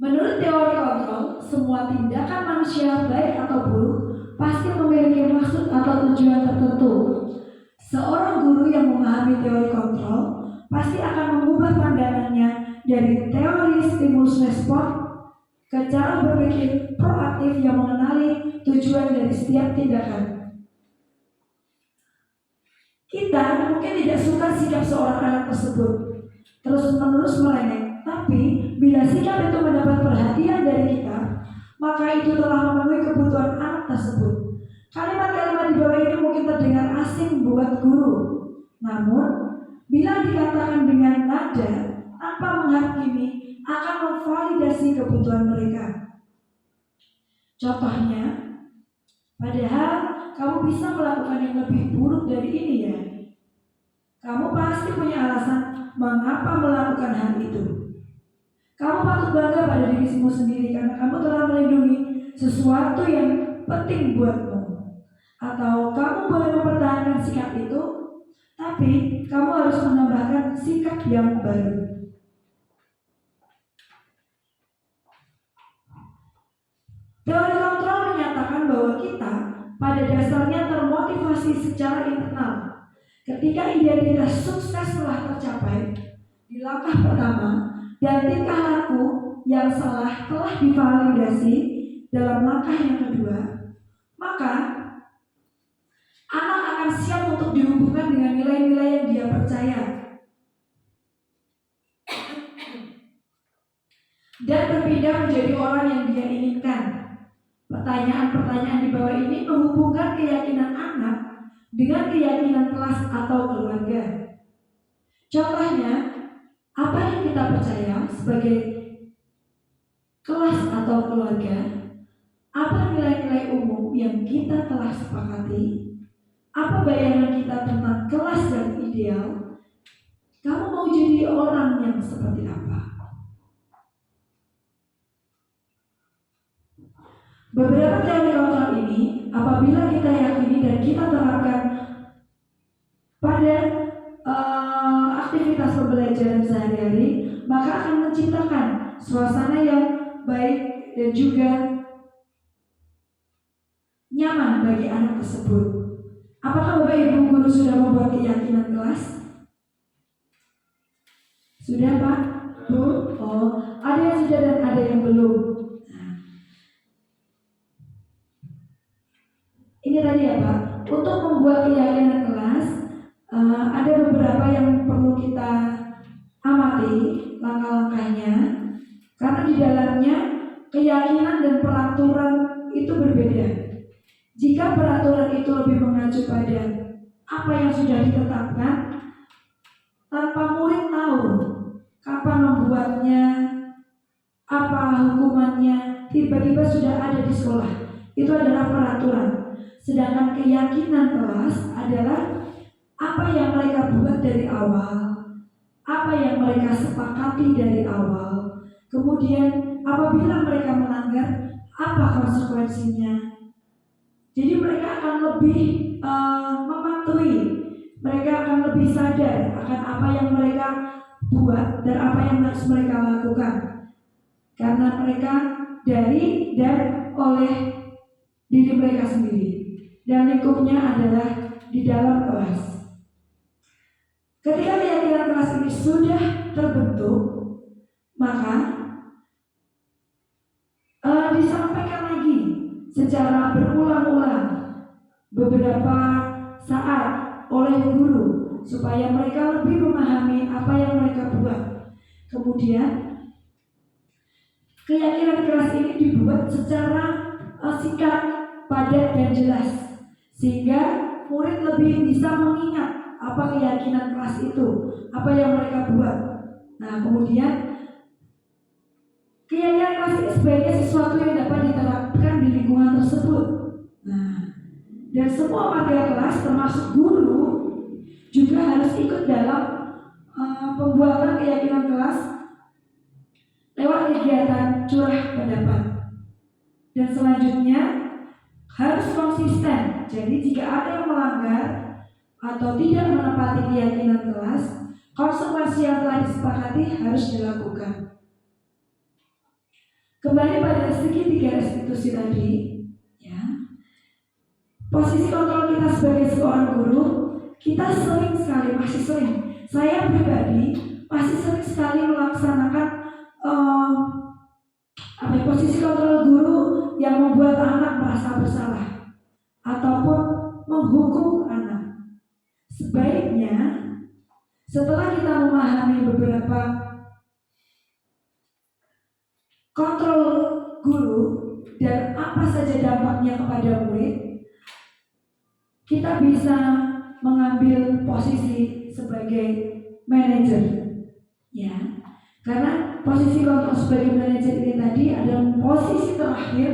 Speaker 1: Menurut teori kontrol, semua tindakan manusia baik atau buruk pasti memiliki maksud atau tujuan tertentu. Seorang guru yang memahami teori kontrol pasti akan mengubah pandangannya dari teori stimulus respon ke cara berpikir proaktif yang mengenali tujuan dari setiap tindakan. Kita mungkin tidak suka sikap seorang anak tersebut, terus-menerus melengek. Tapi bila sikap itu mendapat perhatian dari kita, maka itu telah memenuhi kebutuhan anak tersebut. Kalimat-kalimat di bawah ini mungkin terdengar asing buat guru. Namun, bila dikatakan dengan nada tanpa menghakimi, akan memvalidasi kebutuhan mereka. Contohnya, padahal kamu bisa melakukan yang lebih buruk dari ini ya. Kamu pasti punya alasan mengapa melakukan hal itu. Kamu patut bangga pada dirimu sendiri karena kamu telah melindungi sesuatu yang penting buatmu. Atau kamu boleh mempertahankan sikap itu, tapi kamu harus menambahkan sikap yang baru. Teori kontrol menyatakan bahwa kita pada dasarnya termotivasi secara internal. Ketika identitas sukses telah tercapai di langkah pertama dan tingkah laku yang salah telah divalidasi dalam langkah yang kedua, maka anak akan siap untuk dihubungkan dengan nilai-nilai yang dia percaya dan berpindah menjadi orang yang dia inginkan. Pertanyaan-pertanyaan di bawah ini menghubungkan keyakinan anak dengan keyakinan kelas atau keluarga. Contohnya, apa yang kita percaya sebagai kelas atau keluarga? Apa nilai-nilai umum yang kita telah sepakati? Apa bayangan kita tentang kelas dan ideal? Kamu mau jadi orang yang seperti apa? Beberapa teori kontrol ini, apabila kita yakini dan kita terapkan pada aktivitas pembelajaran sehari-hari, maka akan menciptakan suasana yang baik dan juga nyaman bagi anak tersebut. Apakah Bapak Ibu guru sudah membuat keyakinan kelas? Sudah Pak? Bu? Oh, ada yang sudah dan ada yang belum. Ini tadi ya Pak, untuk membuat keyakinan kelas ada beberapa yang perlu kita amati langkah-langkahnya, karena di dalamnya keyakinan dan peraturan itu berbeda. Jika peraturan itu lebih mengacu pada apa yang sudah ditetapkan, tanpa murid tahu kapan membuatnya, apa hukumannya, tiba-tiba sudah ada di sekolah. Itu adalah peraturan. Sedangkan keyakinan kelas adalah apa yang mereka buat dari awal, apa yang mereka sepakati dari awal. Kemudian apabila mereka melanggar, apa konsekuensinya. Jadi mereka akan lebih mematuhi, mereka akan lebih sadar akan apa yang mereka buat dan apa yang harus mereka lakukan. Karena mereka dari dan oleh diri mereka sendiri. Dan lingkupnya adalah di dalam kelas. Ketika keyakinan kelas ini sudah terbentuk, maka disampaikan lagi secara berulang-ulang beberapa saat oleh guru supaya mereka lebih memahami apa yang mereka buat. Kemudian keyakinan kelas ini dibuat secara singkat, padat dan jelas, sehingga murid lebih bisa mengingat apa keyakinan kelas itu, apa yang mereka buat. Nah, kemudian keyakinan kelas ini sebagai sesuatu yang dapat diterapkan di lingkungan tersebut. Nah, dan semua warga kelas termasuk guru juga harus ikut dalam pembuatan keyakinan kelas lewat kegiatan curah pendapat. Dan selanjutnya harus konsisten. Jadi jika ada yang melanggar atau tidak menepati keyakinan kelas, konsekuensi yang telah disepakati harus dilakukan. Kembali pada segitiga restitusi tadi, ya. Posisi kontrol kita sebagai seorang guru, kita sering sekali, masih sering, saya pribadi masih sering sekali melaksanakan posisi kontrol guru yang membuat anak merasa bersalah ataupun menghukum anak. Sebaiknya Setelah kita memahami beberapa kontrol guru dan apa saja dampaknya kepada murid, kita bisa mengambil posisi sebagai manajer, ya. Karena posisi kontrol sebagai manajer ini tadi adalah posisi terakhir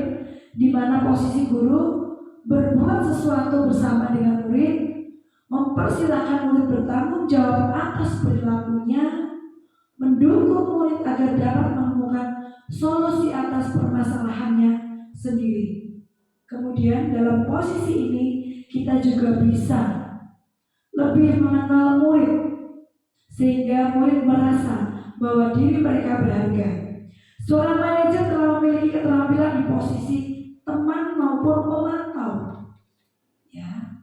Speaker 1: di mana posisi guru berbuat sesuatu bersama dengan murid, mempersilahkan murid bertanggung jawab atas perilakunya, mendukung murid agar dapat menemukan solusi atas permasalahannya sendiri. Kemudian dalam posisi ini kita juga bisa lebih mengenal murid sehingga murid merasa bahwa diri mereka berharga. Seorang manajer telah memiliki keterampilan di posisi teman maupun pemantau, ya.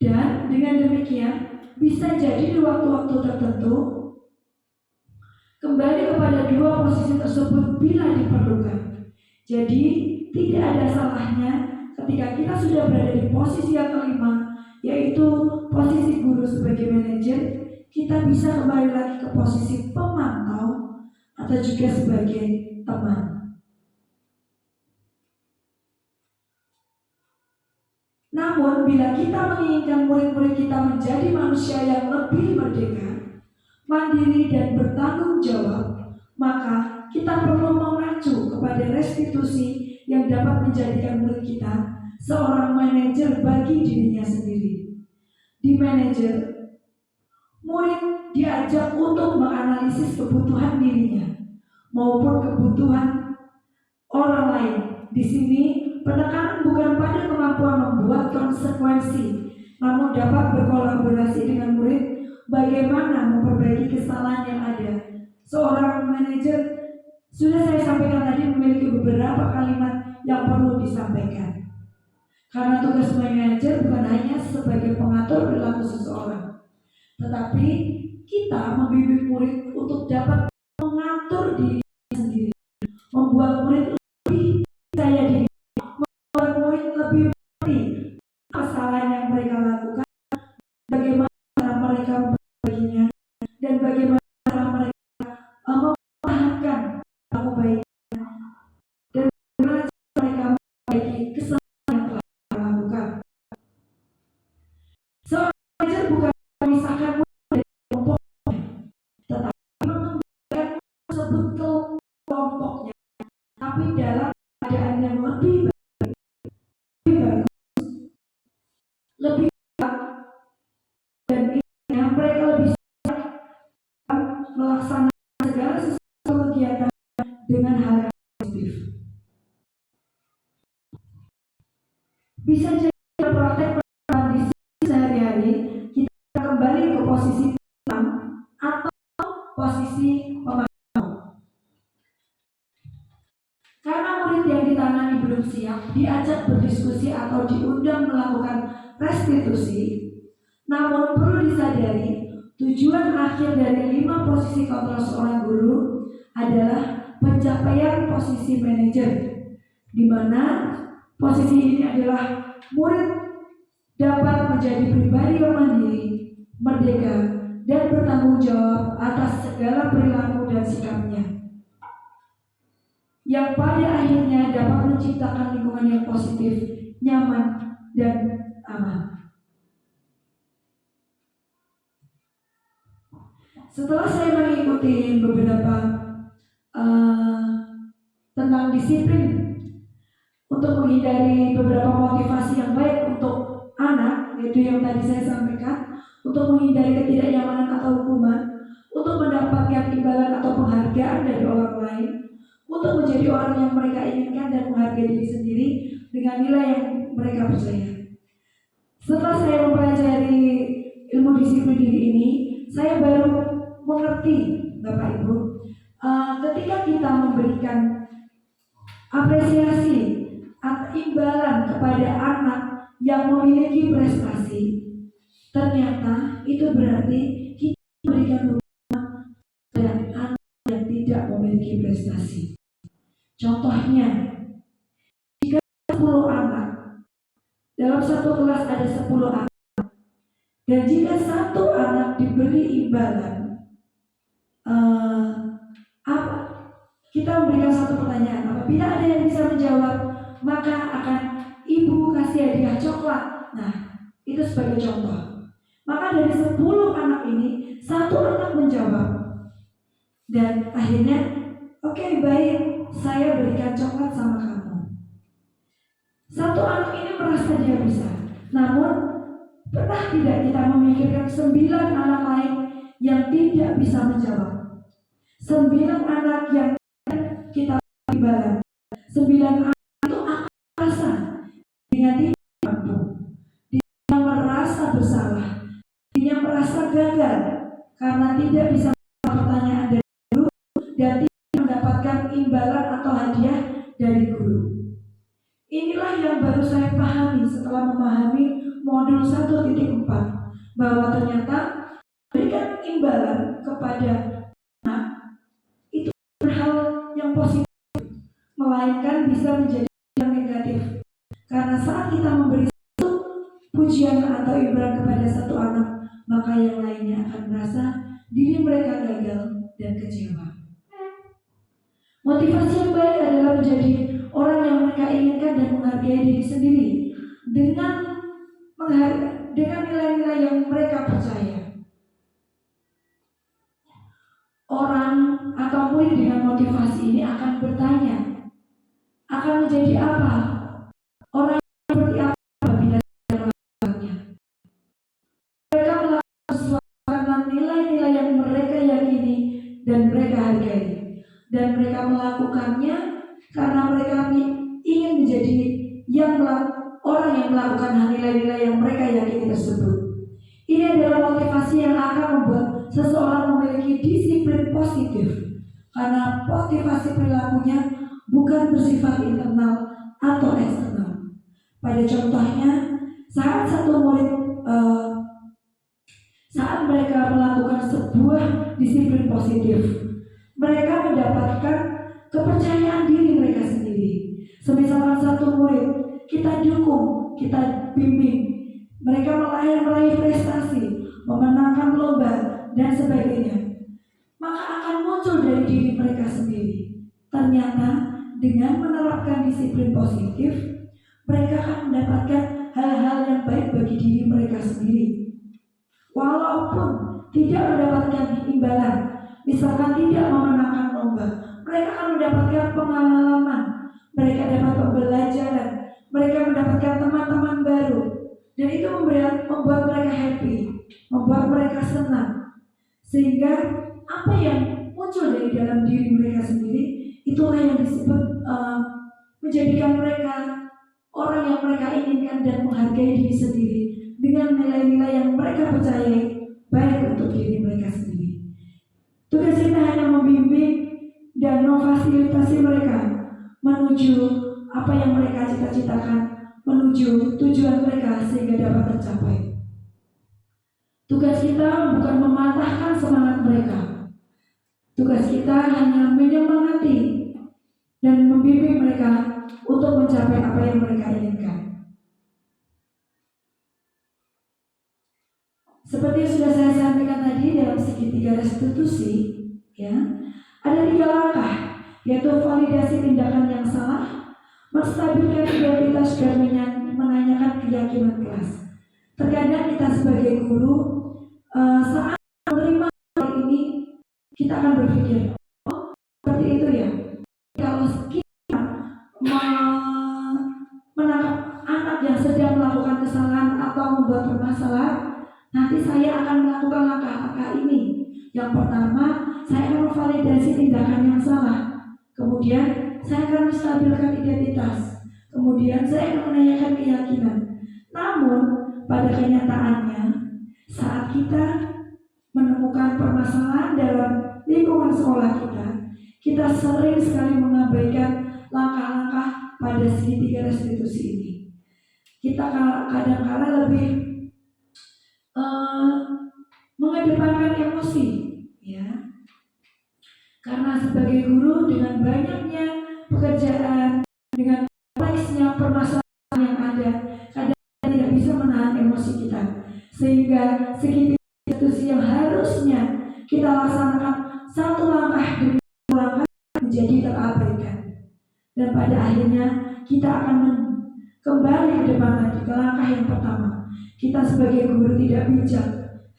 Speaker 1: Dan dengan demikian bisa jadi di waktu-waktu tertentu kembali kepada dua posisi tersebut bila diperlukan. Jadi tidak ada salahnya ketika kita sudah berada di posisi yang kelima, yaitu posisi guru sebagai manajer, kita bisa kembali lagi ke posisi pemantau atau juga sebagai teman. Namun bila kita menginginkan murid-murid kita menjadi manusia yang lebih merdeka, mandiri dan bertanggung jawab, maka kita perlu mengacu kepada restitusi yang dapat menjadikan murid kita seorang manajer bagi dirinya sendiri. Di manajer, murid diajak untuk menganalisis kebutuhan dirinya maupun kebutuhan orang lain. Di sini penekanan bukan pada kemampuan membuat konsekuensi, namun dapat berkolaborasi dengan murid bagaimana memperbaiki kesalahan yang ada. Seorang manajer, sudah saya sampaikan tadi, memiliki beberapa kalimat yang perlu disampaikan. Karena tugas manajer bukan hanya sebagai pengatur perilaku seseorang, tetapi kita membimbing murid untuk dapat mengatur diri sendiri, membuat murid lebih percaya diri, membuat murid lebih mengerti kesalahan yang mereka lakukan, bagaimana cara mereka memperbaiki dan bagaimana cara mereka memahamkan perilaku baik dan bagaimana cara mereka memperbaiki kesalahan yang telah mereka lakukan. Seorang manajer bukan memisahkan murid dari kelompoknya, tetapi mengembalikan tersebut ke kelompoknya, tapi dalam keadaan yang lebih baik, lebih bagus, lebih kuat, dan intinya mereka lebih siap melaksanakan segala sesuatu kegiatan dengan hal yang positif. Bisa jadi praktek kondisi sehari-hari kita kembali ke posisi teman atau posisi pemantau. Karena murid yang ditangani belum siap diajak berdiskusi atau diundang melakukan restitusi, namun perlu disadari tujuan akhir dari 5 posisi kontrol seorang guru adalah pencapaian posisi manajer, di mana posisi ini adalah murid dapat menjadi pribadi yang mandiri, merdeka, dan bertanggung jawab atas segala perilaku dan sikapnya, yang pada akhirnya dapat menciptakan lingkungan yang positif, nyaman, dan aman. Setelah saya mengikuti beberapa tentang disiplin untuk menghindari beberapa motivasi yang baik untuk anak, yaitu yang tadi saya sampaikan, untuk menghindari ketidaknyamanan atau hukuman, untuk mendapatkan imbalan atau penghargaan dari orang lain, untuk menjadi orang yang mereka inginkan dan menghargai diri sendiri dengan nilai yang mereka percaya. Setelah saya mempelajari ilmu disiplin diri ini, saya baru mengerti, Bapak Ibu, ketika kita memberikan apresiasi atau imbalan kepada anak yang memiliki prestasi, ternyata itu berarti kita memberikan hukuman kepada anak yang tidak memiliki prestasi. Contohnya, jika 10 anak, dalam satu kelas ada 10 anak, Dan jika satu anak diberi imbalan, apa? Kita memberikan satu pertanyaan. Apabila ada yang bisa menjawab, maka akan ibu kasih hadiah coklat. Nah, itu sebagai contoh. Maka dari 10 anak ini, satu anak menjawab. Dan akhirnya, oke, baik, saya berikan coklat sama kamu. Satu anak ini merasa dia bisa. Namun, pernah tidak kita memikirkan 9 anak lain yang tidak bisa menjawab? 9 anak yang kita imbalan. 9 anak itu akan merasa dengan tidak mampu, dia merasa bersalah, dia merasa gagal karena tidak bisa menjawab pertanyaan dari guru dan tidak mendapatkan imbalan atau hadiah dari guru. Inilah yang baru saya pahami setelah memahami modul 1.4, bahwa ternyata berikan imbalan kepada anak itu hal yang positif, melainkan bisa menjadi yang negatif. Karena saat kita memberi satu pujian atau imbalan kepada satu anak, maka yang lainnya akan merasa diri mereka gagal dan kecewa. Motivasi yang baik adalah menjadi orang yang mereka inginkan dan menghargai diri sendiri dengan nilai-nilai yang mereka percaya. Orang atau murid dengan motivasi ini akan bertanya, akan menjadi apa? Orang seperti apa apabila saya melakukannya? Mereka melakukan sesuatu karena nilai-nilai yang mereka yakini dan mereka hargai, dan mereka melakukannya karena mereka ingin menjadi orang yang melakukan nilai-nilai yang mereka yakini tersebut. Ini adalah motivasi yang akan membuat seseorang memiliki disiplin positif, karena motivasi perilakunya bukan bersifat internal atau eksternal. Pada contohnya, saat saat mereka melakukan sebuah disiplin positif, mereka mendapatkan kepercayaan diri mereka sendiri. Semisalkan satu murid, kita dukung, kita bimbing, mereka meraih prestasi, memenangkan lomba, dan sebagainya, maka akan muncul dari diri mereka sendiri. Ternyata dengan menerapkan disiplin positif, mereka akan mendapatkan hal-hal yang baik bagi diri mereka sendiri. Walaupun tidak mendapatkan imbalan, misalkan tidak memenangkan lomba, mereka akan mendapatkan pengalaman, mereka dapat pembelajaran, mereka mendapatkan teman-teman baru, dan itu membuat mereka happy, membuat mereka senang. Sehingga apa yang muncul dari dalam diri mereka sendiri, itulah yang disebut menjadikan mereka orang yang mereka inginkan dan menghargai diri sendiri dengan nilai-nilai yang mereka percayai baik untuk diri mereka sendiri. Tugas kita hanya membimbing dan memfasilitasi mereka menuju apa yang mereka cita-citakan, menuju tujuan mereka sehingga dapat tercapai. Tugas kita bukan mematahkan semangat mereka. Tugas kita hanya menyemangati dan membimbing mereka untuk mencapai apa yang mereka inginkan. Seperti yang sudah saya sampaikan tadi dalam segitiga restitusi, ya, ada 3 langkah, yaitu validasi tindakan yang salah, menstabilkan identitas dan menanyakan keyakinan kelas. Terkadang kita sebagai guru saat menerima hal ini, kita akan berpikir, oh seperti itu ya. Kalau kita menangkap anak yang sedang melakukan kesalahan atau membuat permasalahan, nanti saya akan melakukan langkah-langkah ini. Yang pertama, saya akan memvalidasi tindakan yang salah. Kemudian, saya akan menstabilkan identitas. Kemudian, saya akan menanyakan keyakinan. Namun, pada kenyataannya, saat kita menemukan permasalahan dalam lingkungan sekolah kita sering sekali mengabaikan langkah-langkah pada segitiga restitusi ini. Kita kadang-kadang lebih mengedepankan emosi, ya. Karena sebagai guru dengan banyaknya pekerjaan, dengan kompleksnya permasalahan yang ada, kadang tidak bisa menahan emosi kita. sehingga segitiga institusi yang harusnya kita laksanakan satu langkah demi satu langkah menjadi terabaikan. Dan pada akhirnya kita akan kembali ke depan lagi ke langkah yang pertama. Kita sebagai guru tidak bijak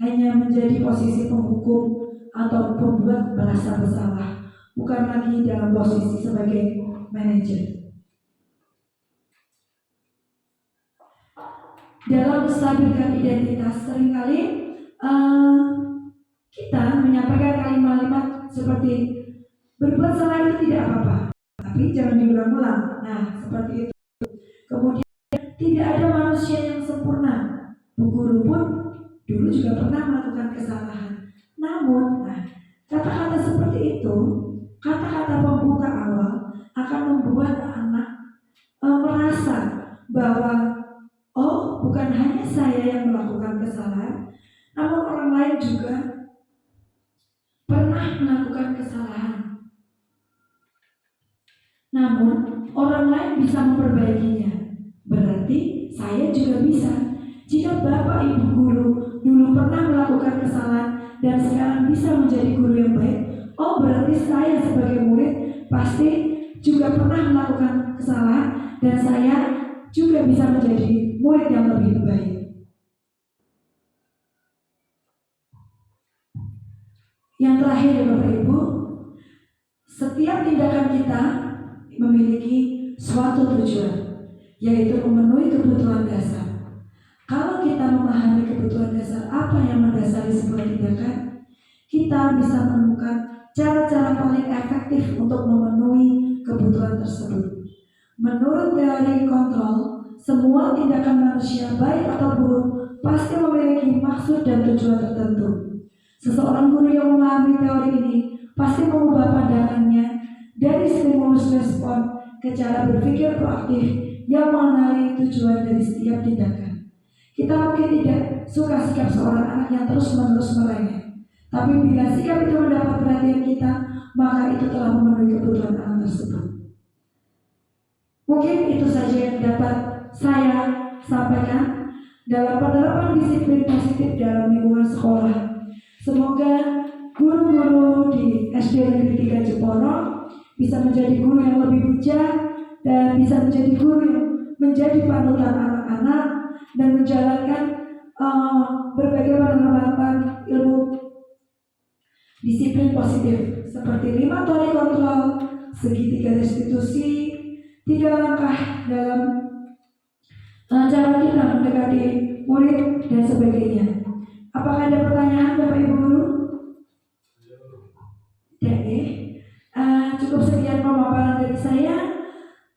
Speaker 1: hanya menjadi posisi penghukum atau pembuat merasa bersalah, bukan lagi dalam posisi sebagai manajer. Dalam menstabilkan identitas, seringkali kita menyampaikan kalimat-kalimat seperti berbuat salah itu tidak apa-apa, tapi jangan diulang-ulang. Nah, seperti itu. Kemudian tidak ada manusia yang sempurna. Bu Guru pun dulu juga pernah melakukan kesalahan. Namun, kata-kata seperti itu, kata-kata pembuka awal akan membuat anak merasa bahwa bukan hanya saya yang melakukan kesalahan, namun orang lain juga pernah melakukan kesalahan. Namun orang lain bisa memperbaikinya. Berarti saya juga bisa. Jika Bapak Ibu guru dulu pernah melakukan kesalahan dan sekarang bisa menjadi guru yang baik, berarti saya sebagai murid pasti juga pernah melakukan kesalahan dan saya juga bisa menjadi murid yang lebih baik. Yang terakhir ya Bapak Ibu, setiap tindakan kita memiliki suatu tujuan, yaitu memenuhi kebutuhan dasar. Kalau kita memahami kebutuhan dasar apa yang mendasari sebuah tindakan, kita bisa menemukan cara-cara paling efektif untuk memenuhi kebutuhan tersebut. Menurut teori kontrol, semua tindakan manusia baik atau buruk pasti memiliki maksud dan tujuan tertentu. Seseorang guru yang memahami teori ini pasti mengubah pandangannya dari stimulus respon ke cara berpikir proaktif yang mengenali tujuan dari setiap tindakan. Kita mungkin tidak suka sikap seorang anak yang terus-menerus merengek, tapi bila sikap itu mendapat perhatian kita, maka itu telah memenuhi kebutuhan anak tersebut. Mungkin itu saja yang dapat saya sampaikan dalam penerapan disiplin positif dalam lingkungan sekolah. Semoga guru-guru di SD Negeri 3 Jeporo bisa menjadi guru yang lebih bijak dan bisa menjadi guru yang menjadi panutan anak-anak dan menjalankan berbagai penerapan ilmu disiplin positif seperti 5 teori kontrol, segitiga restitusi, 3 langkah dalam cara kita mendekati murid dan sebagainya. Apakah ada pertanyaan Bapak Ibu Guru? Cukup sekian pemaparan dari saya.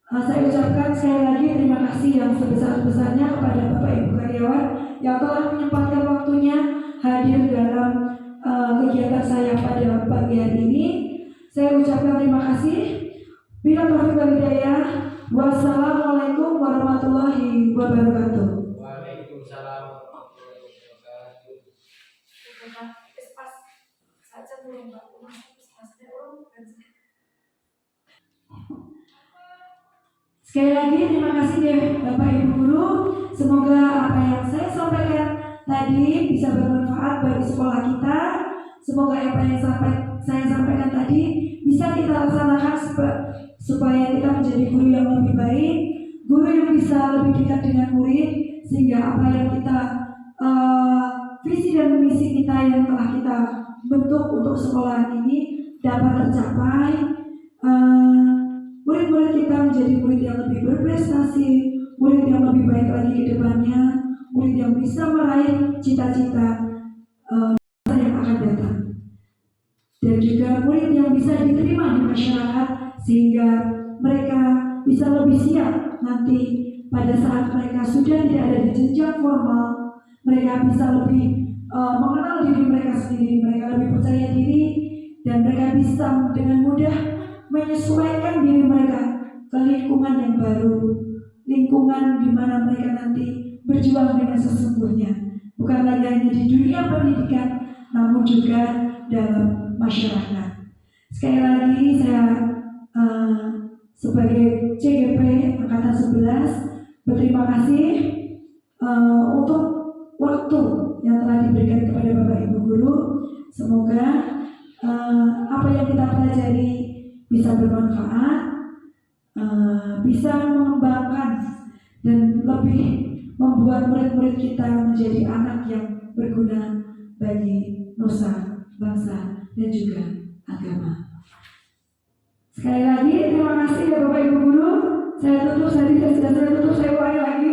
Speaker 1: Saya ucapkan sekali lagi terima kasih yang sebesar-besarnya kepada Bapak Ibu karyawan yang telah menyempatkan waktunya hadir dalam kegiatan saya pada pagi hari ini. Saya ucapkan terima kasih. Bila taufiq wal hidayah. Wassalamualaikum warahmatullahi wabarakatuh.
Speaker 2: Waalaikumsalam warahmatullahi wabarakatuh.
Speaker 1: Sekali lagi terima kasih ya Bapak Ibu Guru. Semoga apa yang saya sampaikan tadi bisa bermanfaat bagi sekolah kita. Semoga apa yang saya sampaikan tadi bisa kita laksanakan supaya kita menjadi guru yang lebih baik, guru yang bisa lebih dekat dengan murid, sehingga apa yang kita visi dan misi kita yang telah kita bentuk untuk sekolah ini dapat tercapai. Murid-murid kita menjadi murid yang lebih berprestasi, murid yang lebih baik lagi ke depannya, murid yang bisa meraih cita-cita yang akan datang, dan juga murid yang bisa diterima di masyarakat sehingga mereka bisa lebih siap nanti pada saat mereka sudah tidak ada di jenjang formal. Mereka bisa lebih mengenal diri mereka sendiri, mereka lebih percaya diri, dan mereka bisa dengan mudah menyesuaikan diri mereka ke lingkungan yang baru, lingkungan di mana mereka nanti berjuang dengan sesungguhnya, bukan lagi hanya di dunia pendidikan, namun juga dalam masyarakat. Sekali lagi saya sebagai CGP Angkatan 11 berterima kasih untuk waktu yang telah diberikan kepada Bapak Ibu Guru. Semoga apa yang kita pelajari bisa bermanfaat, bisa mengembangkan dan lebih membuat murid-murid kita menjadi anak yang berguna bagi nusa, bangsa, dan juga agama. Sekali lagi terima kasih ya Bapak Ibu Guru. Saya tutup, saya ulangi lagi.